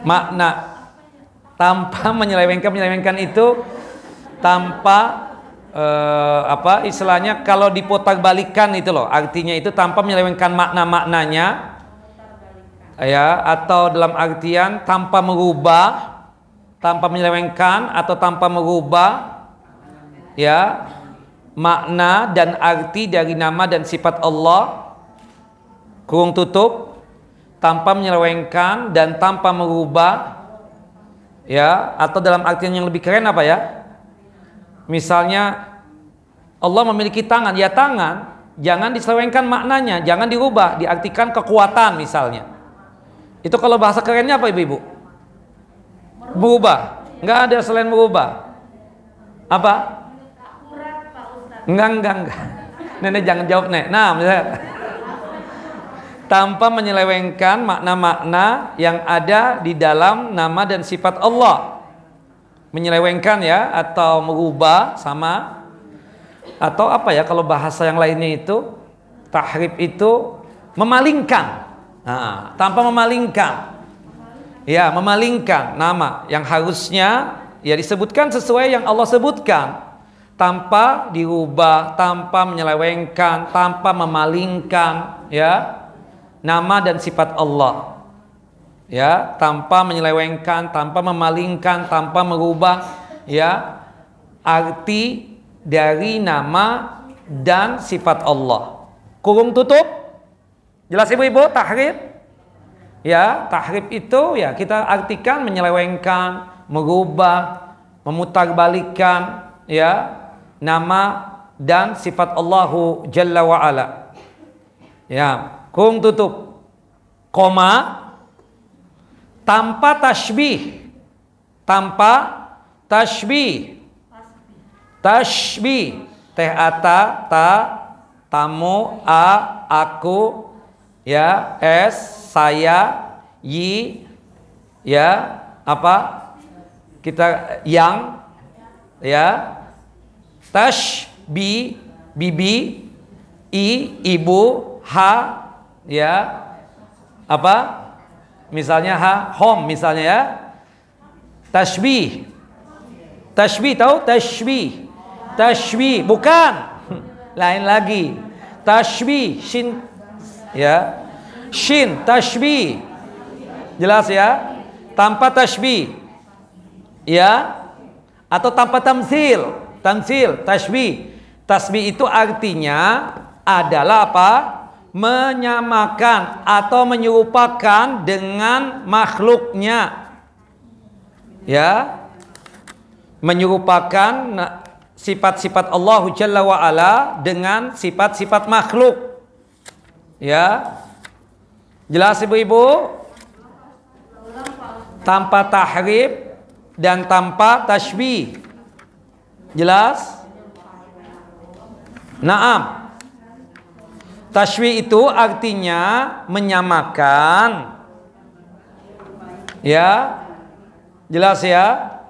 makna. Tanpa menyelewengkan itu tanpa istilahnya kalau diputar-balikan itu loh, artinya itu tanpa menyelewengkan makna-maknanya ya, atau dalam artian tanpa merubah, tanpa menyelewengkan atau tanpa merubah ya makna dan arti dari nama dan sifat Allah, kurung tutup, tanpa menyelewengkan dan tanpa merubah ya, atau dalam artian yang lebih keren apa ya, misalnya Allah memiliki tangan, ya tangan jangan diselewengkan maknanya, jangan dirubah, diartikan kekuatan misalnya. Itu kalau bahasa kerennya apa ibu-ibu? Berubah. Enggak ada selain berubah. Apa? Enggak. Nenek jangan jawab, Nek. Nah, misalnya tanpa menyelewengkan makna-makna yang ada di dalam nama dan sifat Allah. Menyelewengkan ya, atau merubah sama, atau apa ya kalau bahasa yang lainnya itu, tahrif itu memalingkan. Nah, tanpa memalingkan ya, memalingkan nama yang harusnya ya disebutkan sesuai yang Allah sebutkan, tanpa dirubah, tanpa menyelewengkan, tanpa memalingkan ya nama dan sifat Allah ya, tanpa menyelewengkan, tanpa memalingkan, tanpa merubah ya arti dari nama dan sifat Allah. Kurung tutup. Jelas ibu-ibu, tahrif ya, tahrif itu ya kita artikan menyelewengkan, merubah, memutarbalikkan ya nama dan sifat Allahu Jalla wa Ala ya. Kurung tutup, koma, tanpa tashbih, tamu, aku ya, saya, ya, kita yang ya, Tashbi, bibi, ibu, ha, ya, apa? Misalnya home misalnya ya. Tashbih. Tashbih tahu? Tashbih. Tashbih bukan. Lain lagi. Tashbih shin ya. Shin tashbih. Jelas ya? Tanpa tashbih. Ya. Atau tanpa tamsil. Tamsil, tashbih. Tashbih itu artinya adalah apa? Menyamakan atau menyerupakan dengan makhluknya. Ya, menyerupakan sifat-sifat Allah Jalla wa Ala dengan sifat-sifat makhluk. Ya, jelas ibu-ibu? Tanpa tahrif dan tanpa tashbih. Jelas? Naam. Tashbih itu artinya menyamakan. Ya. Jelas ya?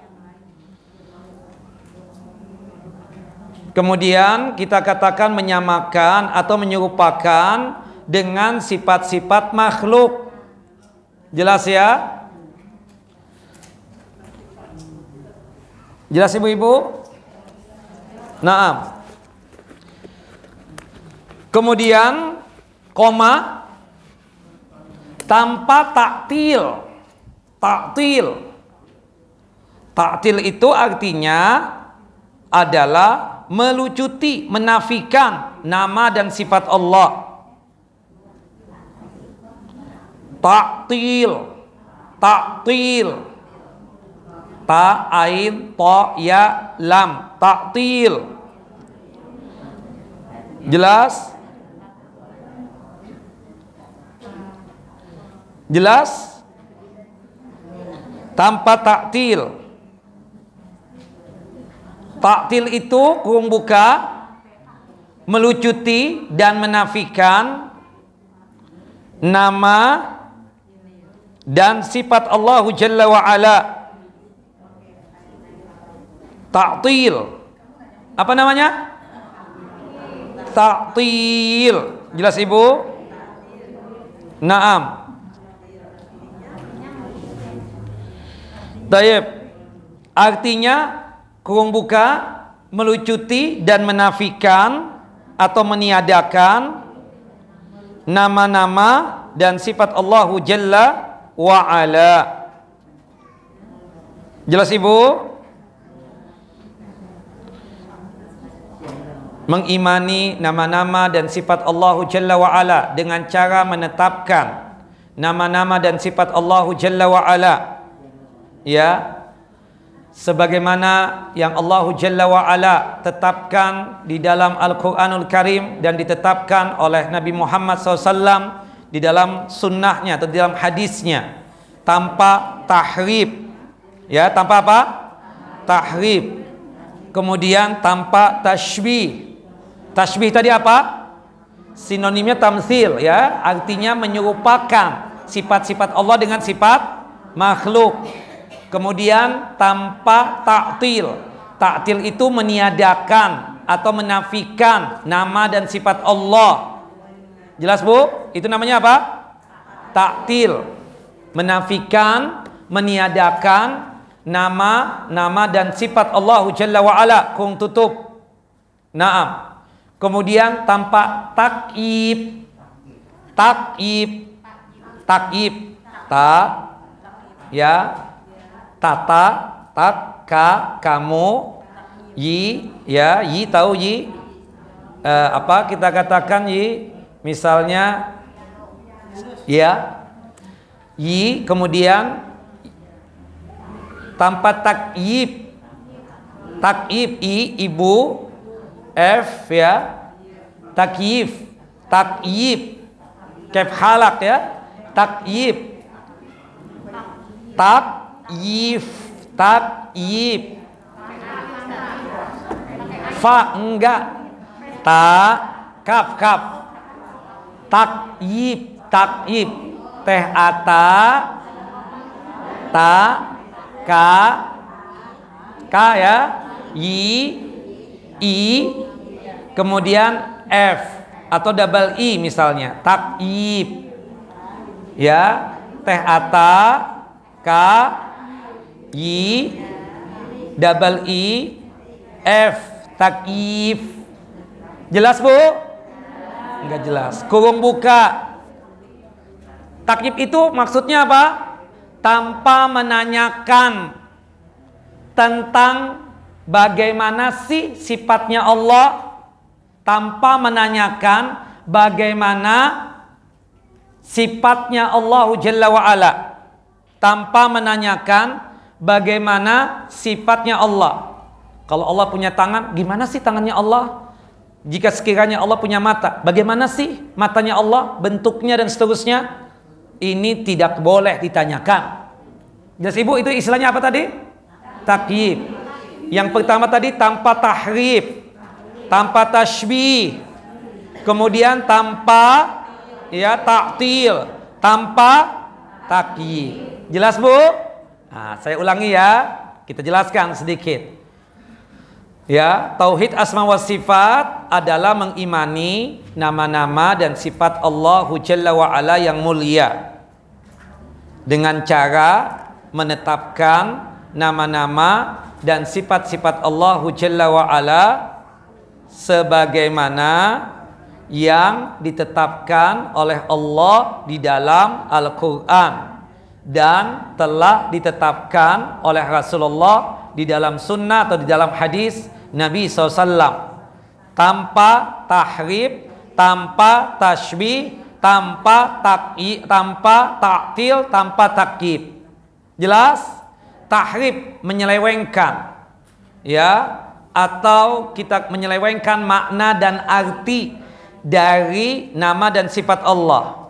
Kemudian kita katakan menyamakan atau menyerupakan dengan sifat-sifat makhluk. Jelas ya? Jelas ibu-ibu? Naam. Kemudian koma tanpa taktil. Taktil. Taktil itu artinya adalah melucuti, menafikan nama dan sifat Allah. Taktil. Taktil. Ta ain ta ya lam. Taktil. Jelas? Jelas? Tanpa taktil. Taktil itu kurung buka, melucuti dan menafikan nama dan sifat Allah Jalla wa Ala. Taktil. Apa namanya? Taktil. Jelas ibu? Naam. Taib. Artinya kurung buka, melucuti dan menafikan atau meniadakan nama-nama dan sifat Allah Jalla wa Ala. Jelas ibu? Mengimani nama-nama dan sifat Allah Jalla wa Ala dengan cara menetapkan nama-nama dan sifat Allah Jalla wa Ala. Ya. Sebagaimana yang Allah Jalla wa Ala tetapkan di dalam Al-Quranul Karim dan ditetapkan oleh Nabi Muhammad SAW di dalam sunnahnya atau di dalam hadisnya, tanpa tahrif. Ya, tanpa apa? Tahrif. Kemudian tanpa tashbih. Tashbih tadi apa? Sinonimnya tamsil, ya, artinya menyerupakan sifat-sifat Allah dengan sifat makhluk. Kemudian tanpa taktil. Taktil itu meniadakan atau menafikan nama dan sifat Allah. Jelas bu? Itu namanya apa? Taktil. Menafikan, meniadakan nama dan sifat Allah Jalla wa Ala. Kung tutup. Naam. Kemudian tanpa takyib. Takyib. Takyib. Tak. Ya. Tata, tak, ka, kamu, yi, ya, yi tahu yi, apa kita katakan yi, misalnya, ya, yi, kemudian tanpa takyib, takyib, i, ibu, f, ya, takyif, takyib, kef halak ya, takyib, takyib, fa enggak, kaf, takyib, teh ata, ta, ka ya, yi, I, kemudian F atau double I misalnya, takyib. Ya, teh ata, ka, I, double I, F, takyib. Jelas Bu? Enggak jelas. Kurung buka. Takyib itu maksudnya apa? Tanpa menanyakan tentang bagaimana sih sifatnya Allah, tanpa menanyakan bagaimana sifatnya Allah Jalla wa'ala, tanpa menanyakan bagaimana sifatnya Allah. Kalau Allah punya tangan, gimana sih tangannya Allah? Jika sekiranya Allah punya mata, bagaimana sih matanya Allah, bentuknya dan seterusnya? Ini tidak boleh ditanyakan. Jelas Ibu, itu istilahnya apa tadi? Takyib. Yang pertama tadi tanpa tahrif, tanpa tasybih, kemudian tanpa ya ta'til, tanpa takyib. Jelas Bu? Nah, saya ulangi ya, kita jelaskan sedikit. Ya, tauhid asma wa sifat adalah mengimani nama-nama dan sifat Allah Jalla wa Ala yang mulia dengan cara menetapkan nama-nama dan sifat-sifat Allah Jalla wa Ala sebagaimana yang ditetapkan oleh Allah di dalam Al-Quran dan telah ditetapkan oleh Rasulullah di dalam sunnah atau di dalam hadis Nabi SAW, tanpa tahrif, tanpa tasybih, tanpa ta'til, tanpa takyib. Jelas? Tahrif menyelewengkan, ya, atau kita menyelewengkan makna dan arti dari nama dan sifat Allah.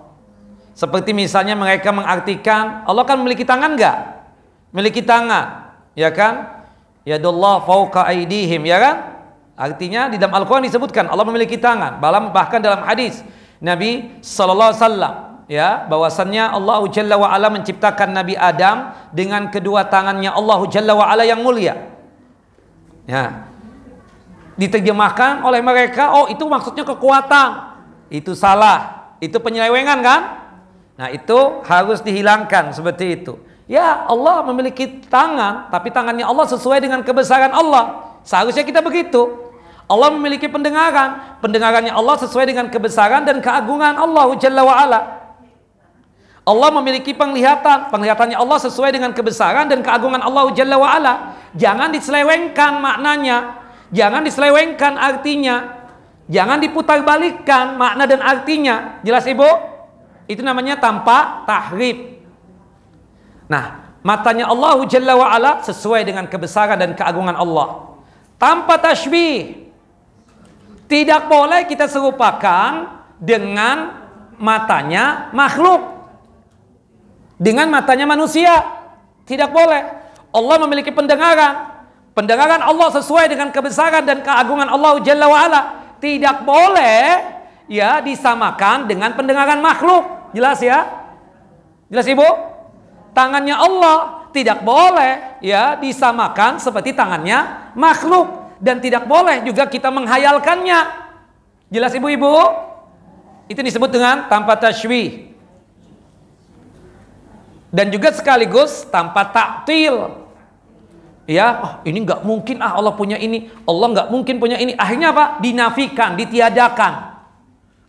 Seperti misalnya mereka mengartikan Allah kan memiliki tangan enggak? Memiliki tangan, ya kan? Yadullah fauqa aidihim, ya kan? Artinya di dalam Al-Quran disebutkan Allah memiliki tangan. Bahkan dalam hadis Nabi sallallahu alaihi wasallam, ya, bahwasannya Allah Jalla wa Ala menciptakan Nabi Adam dengan kedua tangannya Allah Jalla wa Ala yang mulia. Ya. Diterjemahkan oleh mereka, oh itu maksudnya kekuatan. Itu salah. Itu penyelewengan kan? Nah, itu harus dihilangkan seperti itu. Ya, Allah memiliki tangan, tapi tangannya Allah sesuai dengan kebesaran Allah. Seharusnya kita begitu. Allah memiliki pendengaran, pendengarannya Allah sesuai dengan kebesaran dan keagungan Allah Jalla wa Ala. Allah memiliki penglihatan, penglihatannya Allah sesuai dengan kebesaran dan keagungan Allah Jalla wa Ala. Jangan diselewengkan maknanya, jangan diselewengkan artinya, jangan diputarbalikkan makna dan artinya. Jelas Ibu? Itu namanya tanpa tahrif. Nah, matanya Allah Jalla wa Ala sesuai dengan kebesaran dan keagungan Allah. Tanpa tasybih. Tidak boleh kita serupakan dengan matanya makhluk, dengan matanya manusia. Tidak boleh. Allah memiliki pendengaran. Pendengaran Allah sesuai dengan kebesaran dan keagungan Allah Jalla wa Ala. Tidak boleh ya disamakan dengan pendengaran makhluk. Jelas ya? Jelas Ibu? Tangannya Allah tidak boleh ya disamakan seperti tangannya makhluk, dan tidak boleh juga kita menghayalkannya. Jelas Ibu-ibu? Itu disebut dengan tanpa tasybih. Dan juga sekaligus tanpa ta'til. Ya, oh, ini nggak mungkin Allah punya ini, Allah nggak mungkin punya ini. Akhirnya apa? Dinafikan, ditiadakan.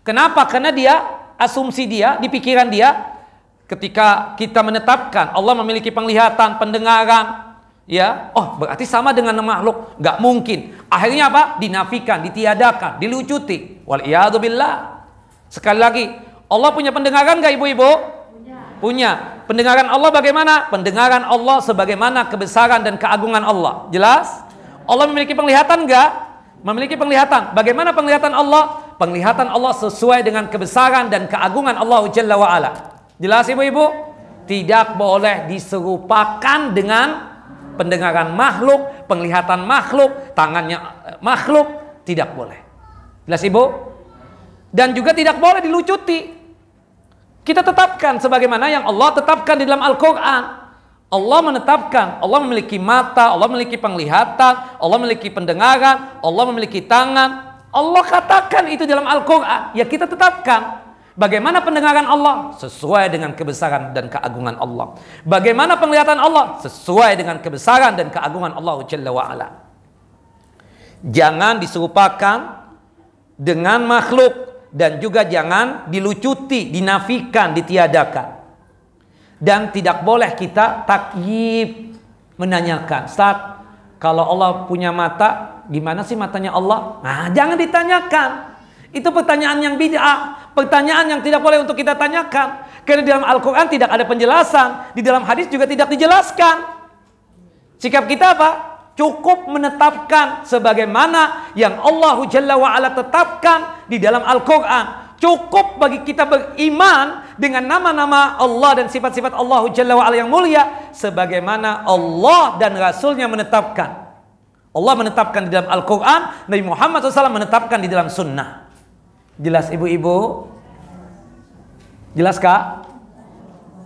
Kenapa? Karena dia, asumsi dia, di pikiran dia, ketika kita menetapkan Allah memiliki penglihatan, pendengaran, ya, oh berarti sama dengan makhluk, nggak mungkin. Akhirnya apa? Dinafikan, ditiadakan, dilucuti. Waliyadzubillah. Sekali lagi, Allah punya pendengaran nggak Ibu-ibu? Punya. Pendengaran Allah bagaimana? Pendengaran Allah sebagaimana kebesaran dan keagungan Allah. Jelas? Allah memiliki penglihatan nggak? Memiliki penglihatan. Bagaimana penglihatan Allah? Penglihatan Allah sesuai dengan kebesaran dan keagungan Allah Jalla wa Ala. Jelas Ibu-ibu? Tidak boleh diserupakan dengan pendengaran makhluk, penglihatan makhluk, tangannya makhluk. Tidak boleh. Jelas Ibu? Dan juga tidak boleh dilucuti. Kita tetapkan sebagaimana yang Allah tetapkan di dalam Al-Quran. Allah menetapkan, Allah memiliki mata, Allah memiliki penglihatan, Allah memiliki pendengaran, Allah memiliki tangan. Allah katakan itu dalam Al-Quran, ya kita tetapkan. Bagaimana pendengaran Allah? Sesuai dengan kebesaran dan keagungan Allah. Bagaimana penglihatan Allah? Sesuai dengan kebesaran dan keagungan Allah Jalla wa'ala. Jangan diserupakan dengan makhluk, dan juga jangan dilucuti, dinafikan, ditiadakan. Dan tidak boleh kita takyib, menanyakan, Ustaz, kalau Allah punya mata, gimana sih matanya Allah? Nah, jangan ditanyakan. Itu pertanyaan yang bid'ah, pertanyaan yang tidak boleh untuk kita tanyakan. Karena di dalam Al-Quran tidak ada penjelasan, di dalam hadis juga tidak dijelaskan. Sikap kita apa? Cukup menetapkan sebagaimana yang Allah Jalla wa'ala tetapkan di dalam Al-Quran. Cukup bagi kita beriman dengan nama-nama Allah dan sifat-sifat Allah Jalla wa'ala yang mulia, sebagaimana Allah dan Rasulnya menetapkan. Allah menetapkan di dalam Al-Quran, Nabi Muhammad SAW menetapkan di dalam sunnah. Jelas ibu-ibu? Jelas kak?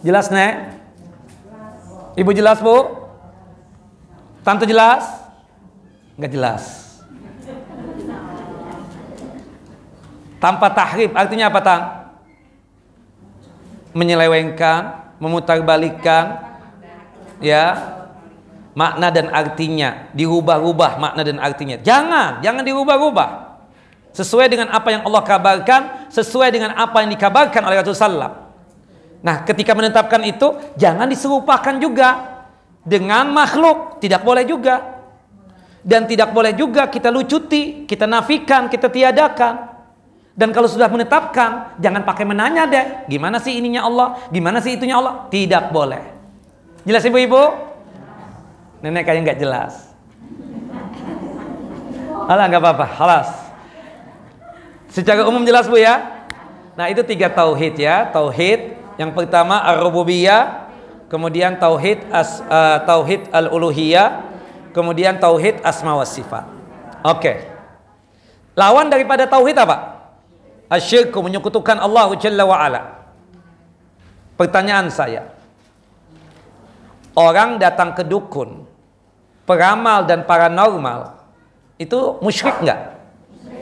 Jelas nek? Ibu jelas bu? Tante jelas? Enggak jelas. Tanpa tahrif artinya apa Tang? Menyelewengkan, memutarbalikkan, ya, makna dan artinya, dirubah-rubah makna dan artinya. Jangan dirubah-rubah. Sesuai dengan apa yang Allah kabarkan, sesuai dengan apa yang dikabarkan oleh Rasulullah SAW. Nah, ketika menetapkan itu, jangan diserupakan juga dengan makhluk, tidak boleh juga. Dan tidak boleh juga kita lucuti, kita nafikan, kita tiadakan. Dan kalau sudah menetapkan, jangan pakai menanya deh, gimana sih ininya Allah, gimana sih itunya Allah, tidak boleh. Jelas ibu-ibu? Nenek kayak nggak jelas. Alah, nggak apa-apa, halas. Secara umum jelas bu ya. Nah itu 3 tauhid ya. Tauhid yang pertama ar-rububiyah, kemudian tauhid al-uluhiyah, kemudian tauhid asma wa sifat. Oke. Lawan daripada tauhid apa? Asyirku, menyekutukan Allah Jalla wa ala. Pertanyaan saya, orang datang ke dukun, peramal dan paranormal, itu musyrik enggak?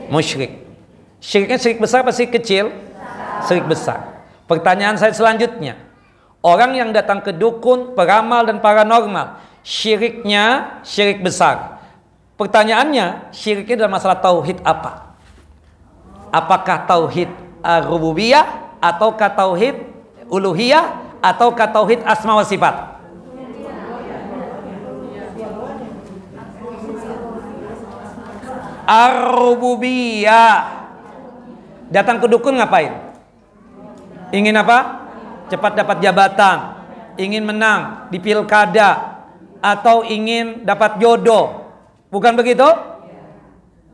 Musyrik. Syiriknya syirik besar apa syirik kecil? Syirik besar. Pertanyaan saya selanjutnya, orang yang datang ke dukun, peramal dan paranormal, syiriknya syirik besar. Pertanyaannya, syiriknya dalam masalah tauhid apa? Apakah tauhid rububiyah, ataukah tauhid uluhiyah, ataukah tauhid asma wa sifat? Ar-rububiyah. Datang ke dukun ngapain? Ingin apa? Cepat dapat jabatan, ingin menang di pilkada, atau ingin dapat jodoh. Bukan begitu?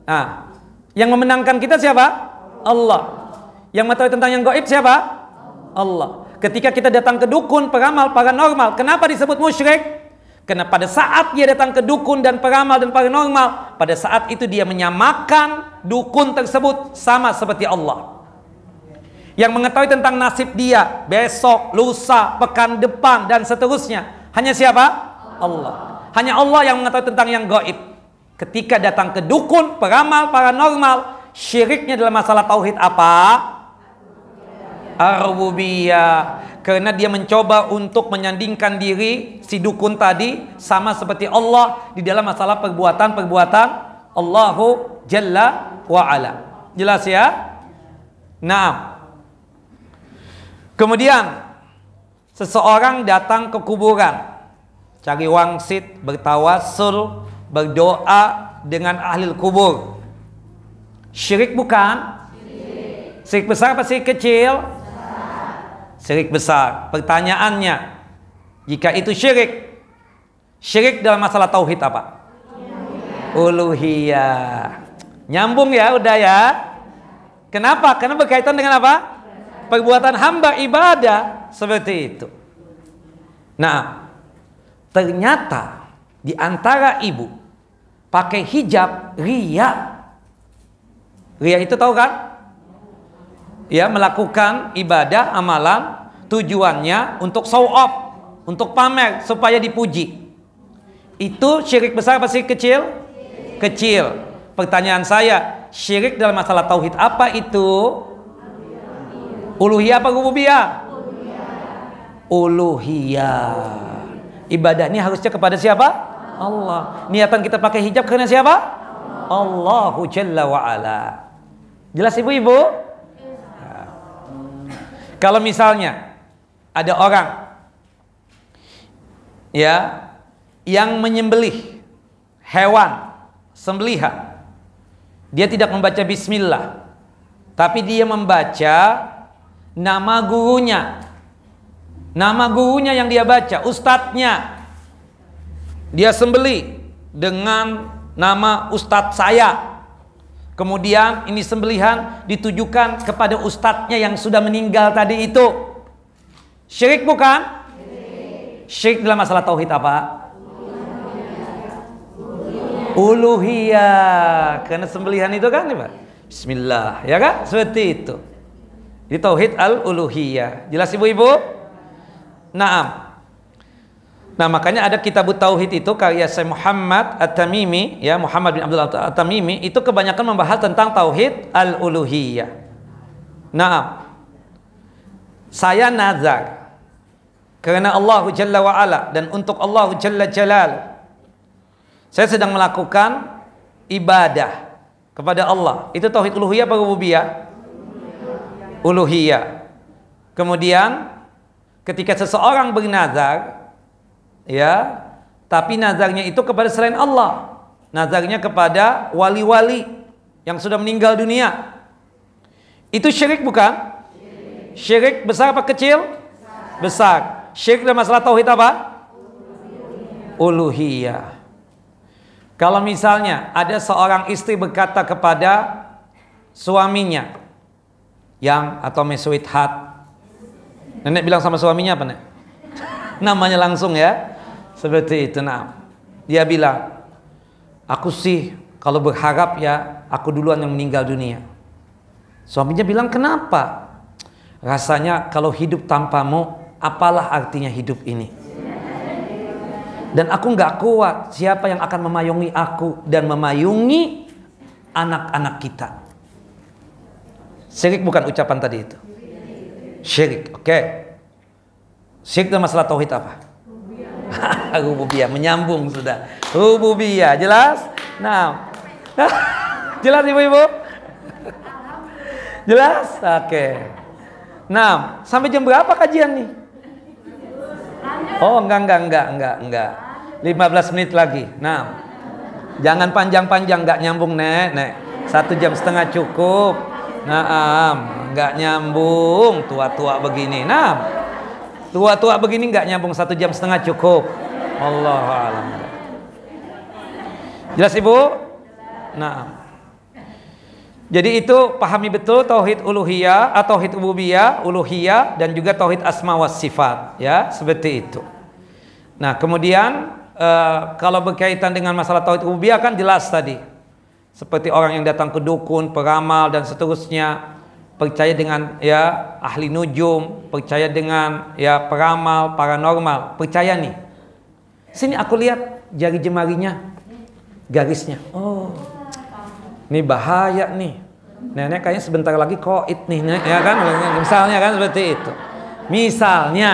Nah, yang memenangkan kita siapa? Allah. Yang mengetahui tentang yang gaib siapa? Allah. Ketika kita datang ke dukun, peramal, paranormal, kenapa disebut musyrik? Karena pada saat dia datang ke dukun dan peramal dan paranormal, pada saat itu dia menyamakan dukun tersebut sama seperti Allah. Yang mengetahui tentang nasib dia besok, lusa, pekan depan dan seterusnya hanya siapa? Allah. Hanya Allah yang mengetahui tentang yang gaib. Ketika datang ke dukun, peramal, paranormal, syiriknya dalam masalah tauhid apa? Ar-rububiyah. Karena dia mencoba untuk menyandingkan diri si dukun tadi sama seperti Allah di dalam masalah perbuatan-perbuatan Allahu Jalla wa'ala. Jelas ya? Nah, kemudian seseorang datang ke kuburan, cari wangsit, bertawassul, berdoa dengan ahli kubur. Syirik bukan? Syirik besar apa syirik kecil? Syirik besar. Pertanyaannya, jika itu syirik, syirik dalam masalah tauhid apa? Uluhiyah. Nyambung ya, udah ya. Kenapa? Karena berkaitan dengan apa? Perbuatan hamba ibadah seperti itu. Nah, ternyata di antara ibu pakai hijab ria. Ria itu tahu kan? Ya, melakukan ibadah amalan tujuannya untuk show off, untuk pamer supaya dipuji. Itu syirik besar apa syirik kecil? Kecil. Pertanyaan saya, syirik dalam masalah tauhid apa itu? Uluhiyah apa rububiyah? Uluhiyah. Ibadah ini harusnya kepada siapa? Allah. Niatan kita pakai hijab karena siapa? Allahu Jalla wa Ala. Jelas ibu-ibu? Nah. Kalau misalnya ada orang ya yang menyembelih hewan sembelihan, dia tidak membaca bismillah, tapi dia membaca nama gurunya. Nama gurunya yang dia baca, ustadznya. Dia sembelih dengan nama ustadz saya. Kemudian ini sembelihan ditujukan kepada ustadznya yang sudah meninggal tadi itu. Syirik bukan? Syirik dalam masalah tauhid apa? Uluhiyah. Karena sembelihan itu kan, Pak? Bismillah, ya kan? Seperti itu. Di tauhid al-uluhiyah. Jelas ibu-ibu? Naam. Nah, makanya ada kitab tauhid itu karya Syekh Muhammad At-Tamimi, ya, Muhammad bin Abdul At-Tamimi, itu kebanyakan membahas tentang tauhid al-uluhiyah. Naam. Saya nazar karena Allah Jalla wa Ala dan untuk Allah Jalla Jalal. Saya sedang melakukan ibadah kepada Allah. Itu tauhid uluhiyah apa rububiyah? Uluhiyah. Kemudian ketika seseorang bernazar, ya, tapi nazarnya itu kepada selain Allah, nazarnya kepada wali-wali yang sudah meninggal dunia, itu syirik bukan? Syirik besar apa kecil? Besar. Syirik dalam masalah tauhid apa? Uluhiyah. Kalau misalnya ada seorang istri berkata kepada suaminya yang atau sweetheart, nenek bilang sama suaminya apa, Nek? Namanya langsung ya. Seperti itu. Nah, dia bilang, aku sih kalau berharap ya aku duluan yang meninggal dunia. Suaminya bilang, kenapa? Rasanya kalau hidup tanpamu, apalah artinya hidup ini? Dan aku nggak kuat. Siapa yang akan memayungi aku dan memayungi anak-anak kita? Syirik bukan ucapan tadi itu? Syirik, oke. Syirik dalam masalah tauhid apa? Rububiyah, menyambung sudah. Rububiyah, jelas? Nah, jelas ibu-ibu? Jelas? Oke. Nah, sampai jam berapa kajian nih? Oh, enggak. 15 menit lagi. Nah, jangan panjang-panjang, enggak nyambung, Nek. 1,5 jam cukup. Nah, enggak nyambung, tua-tua begini. Nah, tua-tua begini enggak nyambung, 1,5 jam cukup. Allahu a'lam. Jelas ibu? Nah, jadi itu pahami betul tauhid uluhiyah atau tauhid rububiyah, uluhiyah, dan juga tauhid asma was sifat, ya, seperti itu. Nah, kemudian kalau berkaitan dengan masalah tauhid rububiyah kan jelas tadi. Seperti orang yang datang ke dukun, peramal dan seterusnya, percaya dengan ya ahli nujum, percaya dengan ya peramal, paranormal, percaya nih. Sini aku lihat jari jemarinya, garisnya. Oh, ini bahaya nih. Nenek kayaknya sebentar lagi koit nih, ya kan? Misalnya kan seperti itu. Misalnya,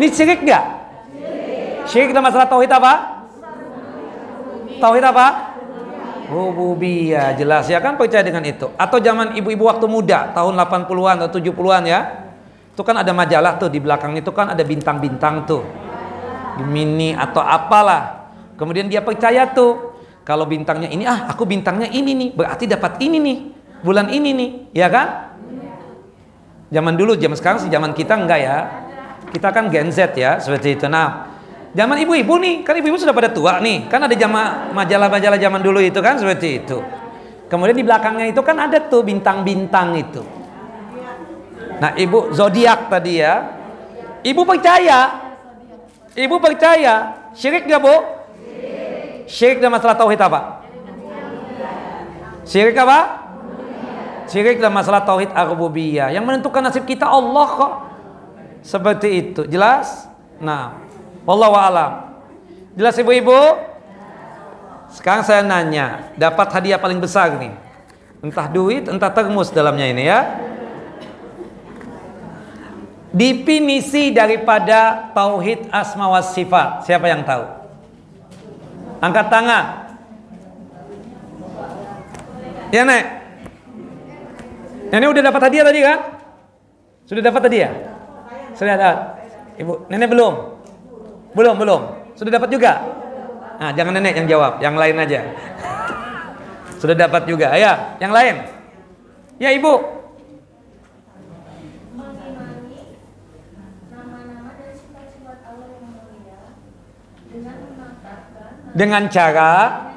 ini syirik nggak? Syirik dalam masalah tauhid apa? Tauhid apa? Rububiyah, jelas ya kan, percaya dengan itu. Atau zaman ibu-ibu waktu muda, tahun 80-an atau 70-an ya. Itu kan ada majalah tuh, di belakang itu kan ada bintang-bintang tuh. Mini atau apalah. Kemudian dia percaya tuh, kalau bintangnya ini, aku bintangnya ini nih, berarti dapat ini nih, bulan ini nih, ya kan? Zaman dulu, zaman sekarang sih, zaman kita enggak ya. Kita kan Gen Z ya, seperti itu. Nah, zaman ibu-ibu nih, kan ibu-ibu sudah pada tua nih, kan ada majalah-majalah zaman dulu itu kan, seperti itu. Kemudian di belakangnya itu kan ada tuh bintang-bintang itu. Nah, ibu zodiak tadi ya, ibu percaya, syirik gak bu? Syirik dalam masalah tauhid apa? Syirik apa? Syirik dalam masalah tauhid ar-rububiyah. Yang menentukan nasib kita Allah kok. Seperti itu, jelas? Nah, wallahu a'lam. Jelas ibu-ibu? Sekarang saya nanya, dapat hadiah paling besar nih. Entah duit, entah termus dalamnya ini ya. Definisi daripada tauhid asma wa sifat, siapa yang tahu? Angkat tangan. Ya, Nek. Nenek udah dapat hadiah tadi kan? Sudah dapat hadiah? Sudah ada. Ibu, Nenek belum? Belum. Sudah dapat juga? Nah, jangan Nenek yang jawab, yang lain aja. Sudah dapat juga. Ya, yang lain. Ya, Ibu. Dengan cara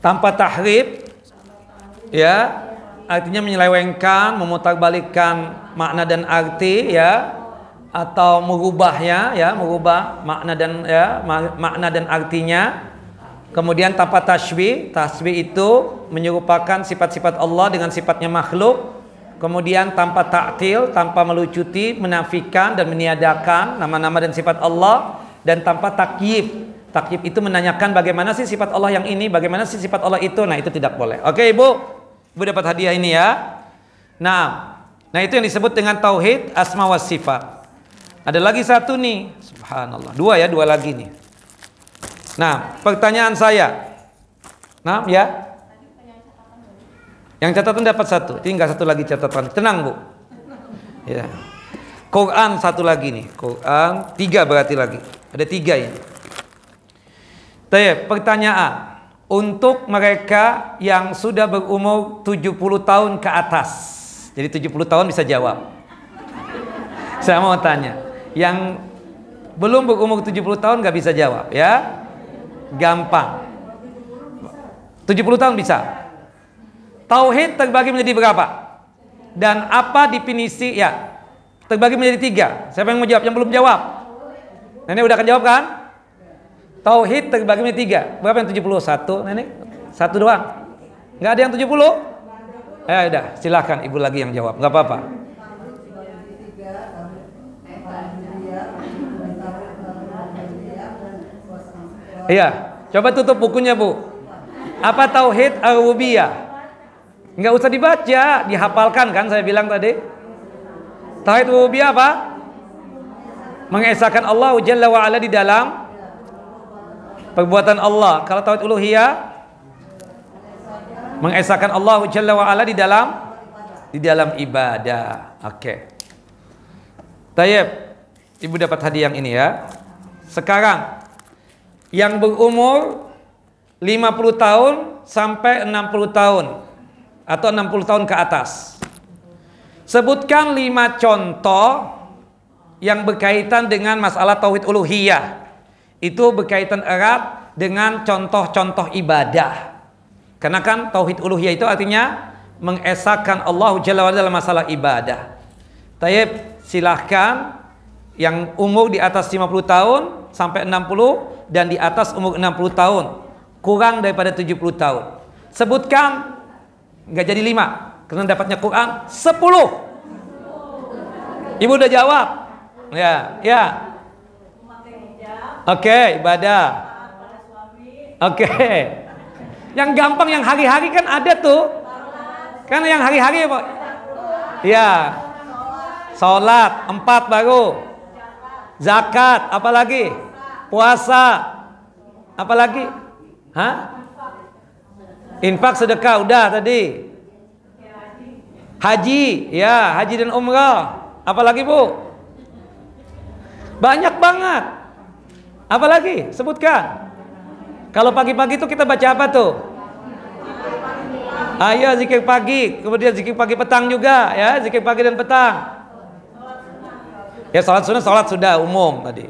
tanpa tahrif, ya, artinya menyelewengkan, memutarbalikkan makna dan arti, ya, atau mengubahnya, ya, mengubah makna dan makna dan artinya. Kemudian tanpa tasybih, tasybih itu menyerupakan sifat-sifat Allah dengan sifatnya makhluk. Kemudian tanpa ta'til, tanpa melucuti, menafikan dan meniadakan nama-nama dan sifat Allah, dan tanpa takyif. Takyif itu menanyakan bagaimana sih sifat Allah yang ini, bagaimana sih sifat Allah itu. Nah, itu tidak boleh. Oke, Ibu. Ibu dapat hadiah ini ya. Nah, itu yang disebut dengan tauhid asma wa sifat. Ada lagi satu nih. Subhanallah. Dua lagi nih. Nah, pertanyaan saya. Nah, ya. Yang catatan dapat satu, tinggal satu lagi catatan. Tenang, Bu. Ya. Quran satu lagi nih. Quran 3 berarti lagi. Ada 3 ini. Pertanyaan untuk mereka yang sudah berumur 70 tahun ke atas. Jadi 70 tahun bisa jawab. Saya mau tanya, yang belum berumur 70 tahun gak bisa jawab ya. Gampang. 70 tahun bisa. Tauhid terbagi menjadi berapa? Dan apa definisi ya? Terbagi menjadi 3. Siapa yang mau jawab? Yang belum jawab? Nenek udah akan jawab kan? Tauhid terbagi menjadi 3. Berapa yang 71, Nenek? 1 doang. Nggak ada yang 70? Ya udah, silakan Ibu lagi yang jawab. Nggak apa-apa. Iya, coba tutup bukunya, Bu. Apa tauhid ar-rububiyah? Nggak usah dibaca, dihafalkan kan saya bilang tadi. Tauhid rububiyah apa? Mengesahkan Allah Jalla wa Ala di dalam perbuatan Allah. Kalau tauhid uluhiyah, mengesahkan Allah Jalla wa Ala di dalam ibadah. Oke. Tayyib, Ibu dapat hadiah yang ini ya. Sekarang yang berumur 50 tahun sampai 60 tahun atau 60 tahun ke atas. Sebutkan 5 contoh yang berkaitan dengan masalah tauhid uluhiyah. Itu berkaitan erat dengan contoh-contoh ibadah. Karena kan tauhid uluhiyah itu artinya mengesahkan Allah Jalla wa Ala dalam masalah ibadah. Tayyib, silahkan yang umur di atas 50 tahun sampai 60 dan di atas umur 60 tahun, kurang daripada 70 tahun. Sebutkan, nggak jadi 5 karena dapatnya Quran 10. Ibu udah jawab? Ya. Oke, ibadah. Oke. Yang gampang yang hari-hari kan ada tuh. Kan yang hari-hari Pak. Ya. Salat 4 baru. Zakat, apalagi? Puasa. Apalagi? Hah? Infak, sedekah udah tadi. Haji, ya, haji dan umrah. Apalagi, Bu? Banyak banget. Apalagi? Sebutkan. Kalau pagi-pagi itu kita baca apa tuh? Ayo zikir pagi, kemudian zikir pagi petang juga, ya, zikir pagi dan petang. Ya, salat sunnah, salat sudah umum tadi.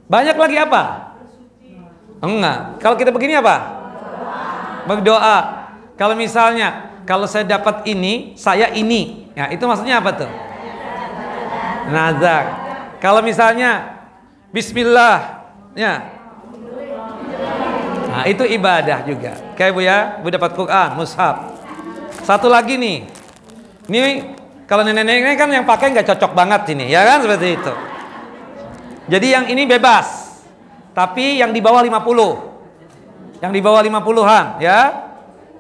Banyak lagi apa? Enggak. Kalau kita begini apa? Berdoa. Kalau misalnya, kalau saya dapat ini, saya ini. Ya, itu maksudnya apa tuh? Nazar. Kalau misalnya Bismillah, ya. Nah, itu ibadah juga. Kayak Bu ya, Bu dapat Quran, mushaf. Satu lagi nih. Ini kalau nenek-nenek ini kan yang pakai nggak cocok banget ini, ya kan seperti itu. Jadi yang ini bebas. Tapi yang di bawah 50. Yang di bawah 50-an, ya.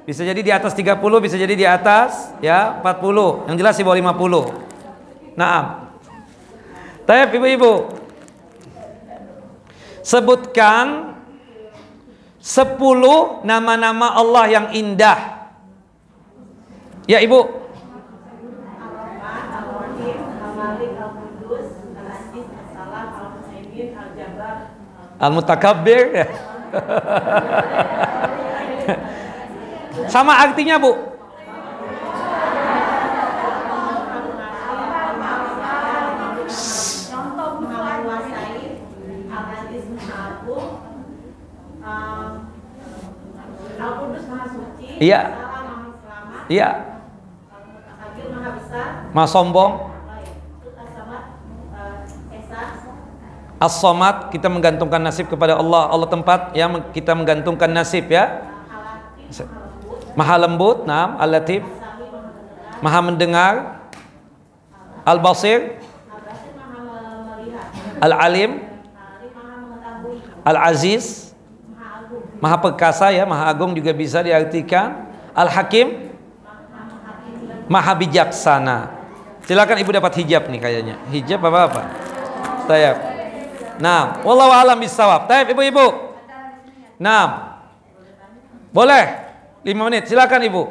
Bisa jadi di atas 30, bisa jadi di atas ya 40. Yang jelas di bawah 50. Naam. Baik, Ibu-ibu. Sebutkan 10 nama-nama Allah yang indah. Ya, Ibu. Al-Mutakabbir. Sama artinya, Bu. Iya. Iya. Maha sombong. As-Samad, kita menggantungkan nasib kepada Allah. Allah tempat ya kita menggantungkan nasib ya. Maha lembut, naam, Al-Latif. Maha mendengar. Al-Basir. Al-Alim. Al-Aziz. Maha perkasa ya, Maha agung juga bisa diartikan. Al-Hakim. Maha bijaksana. Silakan Ibu dapat hijab nih kayaknya. Hijab apa-apa? Tayyib. Nah, wallahu a'lam bissawab. Tayyib Ibu-ibu. Nah. Boleh 5 menit, silakan Ibu.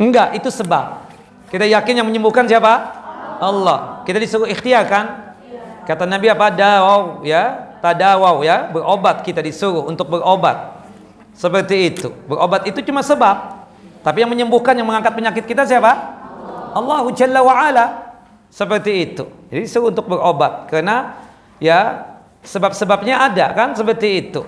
Enggak, itu sebab. Kita yakin yang menyembuhkan siapa? Allah. Kita disuruh ikhtiar kan? Kata Nabi apa? Dawaw ya, tadawaw ya, berobat, kita disuruh untuk berobat. Seperti itu. Berobat itu cuma sebab. Tapi yang menyembuhkan, yang mengangkat penyakit kita siapa? Allah Jalla wa Ala. Seperti itu. Jadi disuruh untuk berobat. Karena ya sebab-sebabnya ada kan? Seperti itu.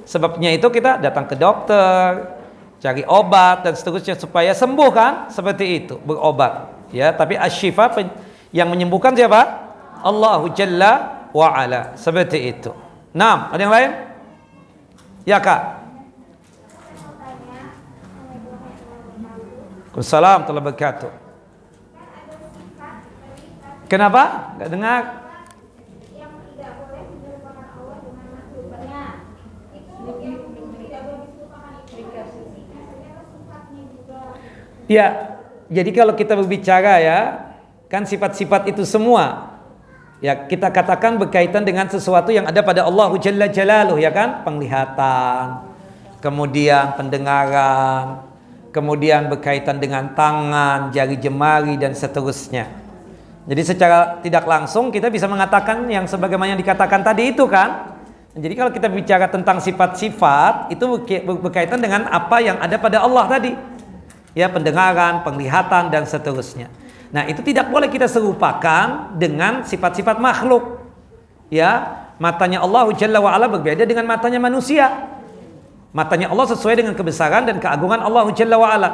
Sebabnya itu kita datang ke dokter, cari obat dan seterusnya supaya sembuh kan? Seperti itu, berobat. Ya, tapi asy-syifa yang menyembuhkan siapa? Allah Jalla wa Ala. Seperti itu. Nah, ada yang lain? Ya, Kak. Waalaikumsalam warahmatullahi wabarakatuh. Kenapa? Enggak dengar. Yang tidak boleh menyerupakan Allah dengan makhluknya. Itu yang tidak boleh diserupakan itu ternyata sifatnya juga. Ya, jadi kalau kita berbicara ya, kan sifat-sifat itu semua ya kita katakan berkaitan dengan sesuatu yang ada pada Allah Jalla Jalaluh ya kan? Penglihatan, kemudian pendengaran, kemudian berkaitan dengan tangan, jari jemari dan seterusnya. Jadi secara tidak langsung kita bisa mengatakan yang sebagaimana yang dikatakan tadi itu kan. Jadi kalau kita bicara tentang sifat-sifat itu berkaitan dengan apa yang ada pada Allah tadi. Ya, pendengaran, penglihatan dan seterusnya. Nah, itu tidak boleh kita serupakan dengan sifat-sifat makhluk. Ya, matanya Allah Jalla wa Ala berbeda dengan matanya manusia. Matanya Allah sesuai dengan kebesaran dan keagungan Allah Jalla wa Ala.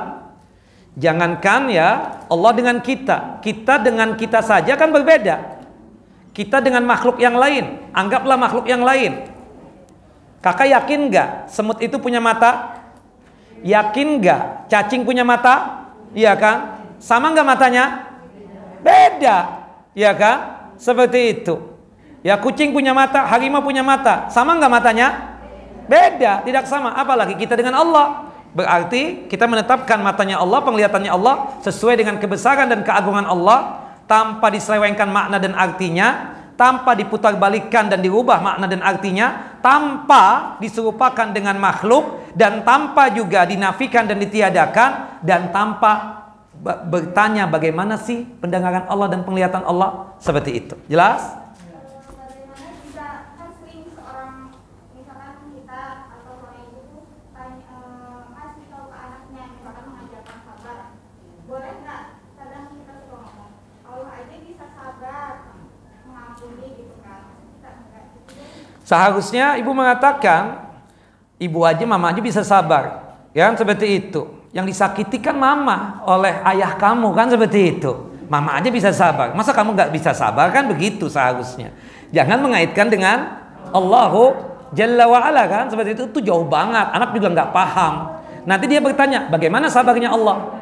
Jangankan ya Allah dengan kita. Kita dengan kita saja kan berbeda. Kita dengan makhluk yang lain. Anggaplah makhluk yang lain. Kakak yakin nggak semut itu punya mata? Yakin nggak cacing punya mata? Iya kan? Sama nggak matanya? Beda. Iya kan? Seperti itu. Ya, kucing punya mata, harimau punya mata. Sama nggak matanya? Beda, tidak sama. Apalagi kita dengan Allah. Berarti kita menetapkan matanya Allah, penglihatannya Allah sesuai dengan kebesaran dan keagungan Allah, tanpa diselewengkan makna dan artinya, tanpa diputarbalikkan dan dirubah makna dan artinya, tanpa diserupakan dengan makhluk, dan tanpa juga dinafikan dan ditiadakan, dan tanpa bertanya bagaimana sih pendengaran Allah dan penglihatan Allah. Seperti itu. Jelas? Seharusnya ibu mengatakan, ibu aja, mama aja bisa sabar, ya seperti itu. Yang disakiti kan mama oleh ayah kamu, kan seperti itu. Mama aja bisa sabar, masa kamu nggak bisa sabar? Kan begitu seharusnya. Jangan mengaitkan dengan Allahu Jalla wa'ala, kan seperti itu jauh banget. Anak juga nggak paham. Nanti dia bertanya, bagaimana sabarnya Allah?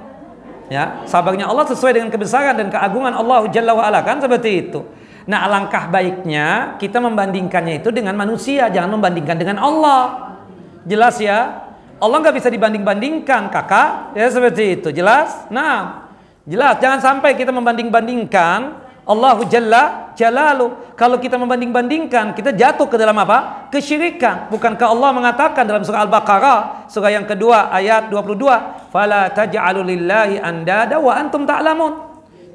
Ya, sabarnya Allah sesuai dengan kebesaran dan keagungan Allah Jalla wa'ala, kan seperti itu. Nah, alangkah baiknya kita membandingkannya itu dengan manusia, jangan membandingkan dengan Allah. Jelas ya? Allah nggak bisa dibanding-bandingkan, kakak. Ya seperti itu, jelas? Nah, jelas. Jangan sampai kita membanding-bandingkan Allahu Jalla Jalalu. Kalau kita membanding-bandingkan, kita jatuh ke dalam apa? Kesyirikan. Bukankah Allah mengatakan dalam surah Al-Baqarah, surah yang kedua ayat 22, "Fala taj'alu lillahi andada wa antum ta'lamun."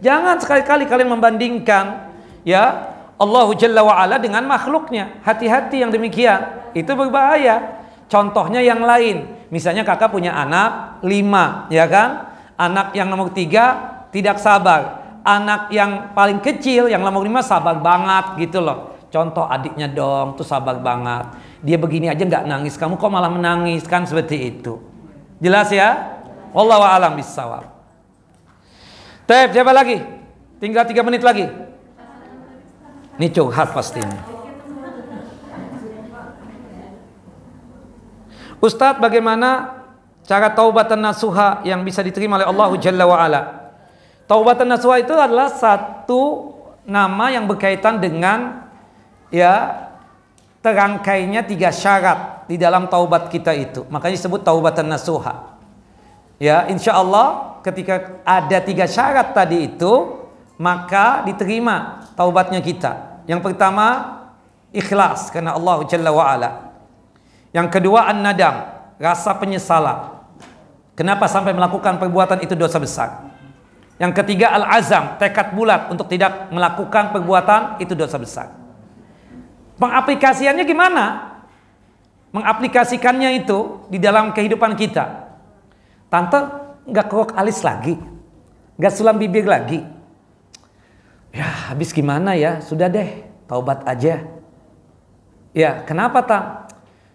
Jangan sekali-kali kalian membandingkan, ya, Allahu Jalla wa Ala dengan makhluknya. Hati-hati yang demikian, itu berbahaya. Contohnya yang lain, misalnya kakak punya anak 5, ya kan? Anak yang nomor 3 tidak sabar, anak yang paling kecil yang nomor 5 sabar banget gitu loh. Contoh adiknya dong, tuh sabar banget. Dia begini aja nggak nangis, kamu kok malah menangis, kan seperti itu. Jelas ya? Wallahu a'lam bissawab. Tep, siapa lagi? Tinggal 3 menit lagi. Ini curhat pastinya. Ustadz, bagaimana cara taubatan nasuha yang bisa diterima oleh Allah Jalla wa'ala? Taubatan nasuha itu adalah satu nama yang berkaitan dengan, ya, terangkainya 3 syarat di dalam taubat kita itu. Makanya disebut taubatan nasuha. Ya, insya Allah ketika ada 3 syarat tadi itu, maka diterima taubatnya kita. Yang pertama, ikhlas karena Allah Jalla wa'ala. Yang kedua, an-nadam, rasa penyesalan. Kenapa sampai melakukan perbuatan itu dosa besar. Yang ketiga, al-azam, tekad bulat untuk tidak melakukan perbuatan itu dosa besar. Pengaplikasiannya gimana? Mengaplikasikannya itu di dalam kehidupan kita. Tante, nggak kerok alis lagi, nggak sulam bibir lagi. Ya, habis gimana ya? Sudah deh, taubat aja. Ya, kenapa, Tang?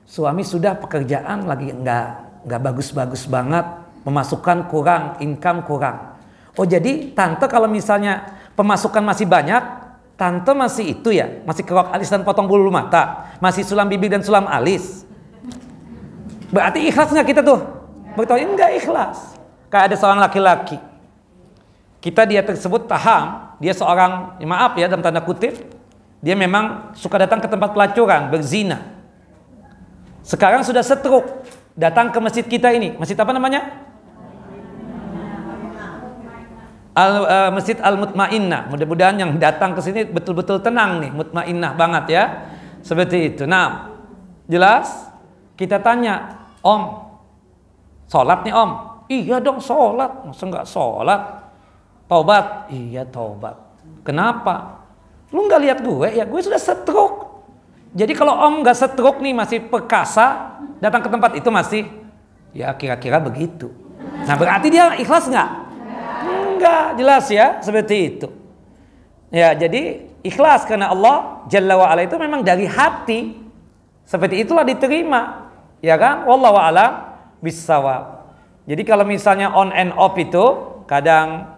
Suami sudah pekerjaan lagi nggak bagus-bagus banget, pemasukan kurang, income kurang. Oh, jadi tante kalau misalnya pemasukan masih banyak, tante masih itu ya, masih kerok alis dan potong bulu mata, masih sulam bibir dan sulam alis. Berarti ikhlas nggak kita tuh? Berarti enggak ikhlas. Kayak ada seorang laki-laki, dia tersebut paham, dia seorang, maaf ya dalam tanda kutip, dia memang suka datang ke tempat pelacuran, berzina. Sekarang sudah setruk, datang ke masjid kita ini. Masjid apa namanya? Masjid Al-Mutmainnah. Mudah-mudahan yang datang ke sini betul-betul tenang nih, mutmainnah banget ya. Seperti itu. Nah, jelas? Kita tanya, Om, sholat nih Om? Iya dong sholat. Masa nggak sholat? Taubat? Iya taubat. Kenapa? Lu nggak lihat gue? Ya gue sudah setruk. Jadi kalau Om nggak setruk nih, masih perkasa, datang ke tempat itu masih, ya kira-kira begitu. Nah berarti dia ikhlas nggak? Enggak, jelas ya, seperti itu. Ya, jadi ikhlas karena Allah Jalla wa'ala itu memang dari hati. Seperti itulah diterima, ya kan? Wallahu a'lam bissawab. Jadi kalau misalnya on and off itu, kadang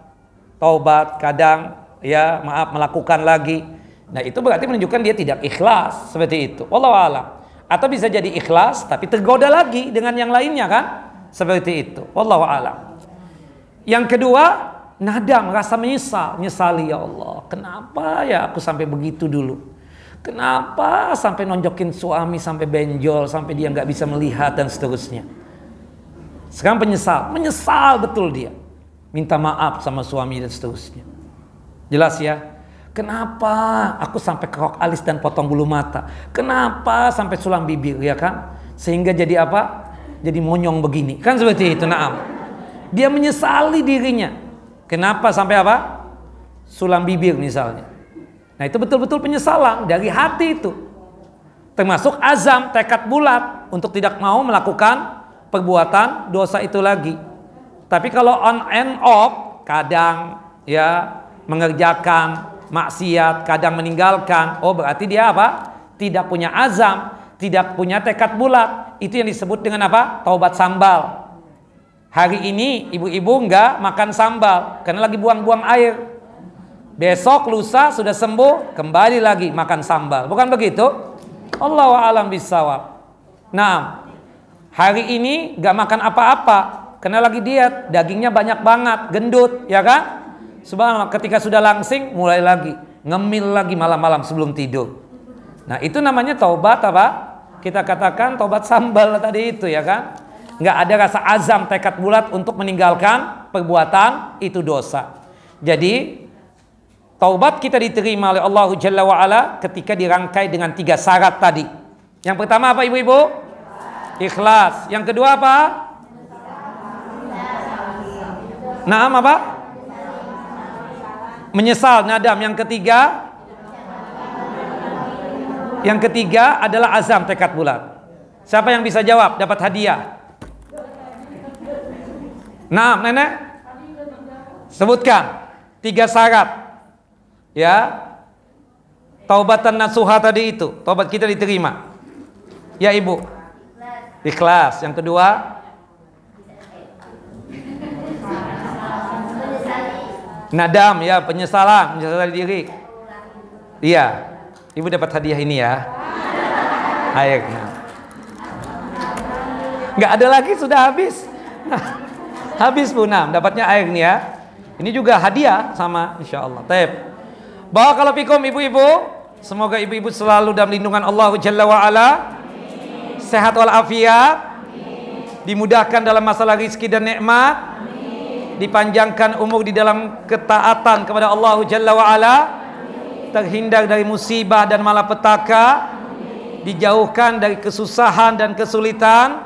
taubat, kadang ya maaf melakukan lagi. Nah itu berarti menunjukkan dia tidak ikhlas, seperti itu. Wallahu a'lam. Atau bisa jadi ikhlas tapi tergoda lagi dengan yang lainnya, kan? Seperti itu. Wallahu a'lam. Yang kedua, nadam, rasa menyesal. Nyesali, ya Allah, kenapa ya aku sampai begitu dulu? Kenapa sampai nonjokin suami sampai benjol, sampai dia nggak bisa melihat dan seterusnya. Sekarang menyesal betul dia. Minta maaf sama suami dan seterusnya. Jelas ya? Kenapa aku sampai kerok alis dan potong bulu mata? Kenapa sampai sulam bibir, ya kan? Sehingga jadi apa? Jadi monyong begini. Kan seperti itu, naam. Dia menyesali dirinya. Kenapa sampai apa? Sulam bibir misalnya. Nah itu betul-betul penyesalan dari hati itu. Termasuk azam, tekad bulat untuk tidak mau melakukan perbuatan dosa itu lagi. Tapi kalau on and off, kadang ya mengerjakan maksiat, kadang meninggalkan, oh berarti dia apa? tidak punya azam, tidak punya tekad bulat, itu yang disebut dengan apa? Taubat sambal. Hari ini ibu-ibu enggak makan sambal karena lagi buang-buang air. Besok lusa sudah sembuh, kembali lagi makan sambal. Bukan begitu? Allahu a'lam bissawab. Nah, hari ini enggak makan apa-apa karena lagi diet, dagingnya banyak banget, gendut, ya kan? Subhanallah, ketika sudah langsing mulai lagi ngemil lagi malam-malam sebelum tidur. Nah, itu namanya taubat apa? Kita katakan taubat sambal tadi itu, ya kan? Nggak ada rasa azam, tekad bulat untuk meninggalkan perbuatan itu dosa. Jadi taubat kita diterima oleh Allah Jalla wa'ala ketika dirangkai dengan 3 syarat tadi. Yang pertama apa ibu-ibu? Ikhlas. Yang kedua apa? Naam apa? Menyesal, nadam. Yang ketiga adalah azam, tekad bulat. Siapa yang bisa jawab dapat hadiah? Nah, nenek, sebutkan 3 syarat, ya, taubatan nasuha tadi itu, taubat kita diterima. Ya ibu, ikhlas. Yang kedua, nadam, ya, penyesalan, menyesali diri. Iya, ibu dapat hadiah ini ya. Airnya. Nggak ada lagi, sudah habis. Habis Bu Nam, dapatnya air nih ya. Ini juga hadiah sama, insya Allah. Taib. Barakallahu fikum ibu-ibu. Semoga ibu-ibu selalu dalam lindungan Allah Jalla wa'ala. Sehat walafiat. Dimudahkan dalam masalah rizki dan nikmat. Dipanjangkan umur di dalam ketaatan kepada Allah Jalla wa'ala, terhindar dari musibah dan malapetaka, dijauhkan dari kesusahan dan kesulitan.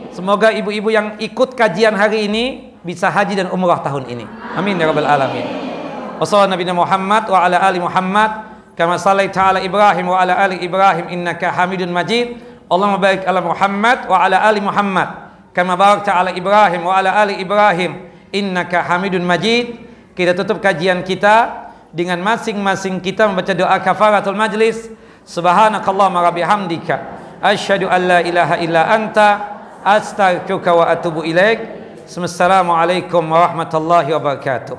Semoga ibu-ibu yang ikut kajian hari ini bisa haji dan umrah tahun ini. Amin ya rabbal alamin. Wassallallahu nabiyana Muhammad wa ala ali Muhammad kama sallaita ala Ibrahim wa ala ali Ibrahim innaka Hamidun Majid. Allahumma barik ala Muhammad wa ala ali Muhammad kama barakta ala Ibrahim wa ala ali Ibrahim innaka Hamidun Majid. Kita tutup kajian kita dengan masing-masing kita membaca doa kafaratul majlis. Subhanakallahumma wa bihamdika asyhadu an la ilaha illa anta astaghfiruka wa atubu ilaik. Assalamualaikum warahmatullahi wabarakatuh.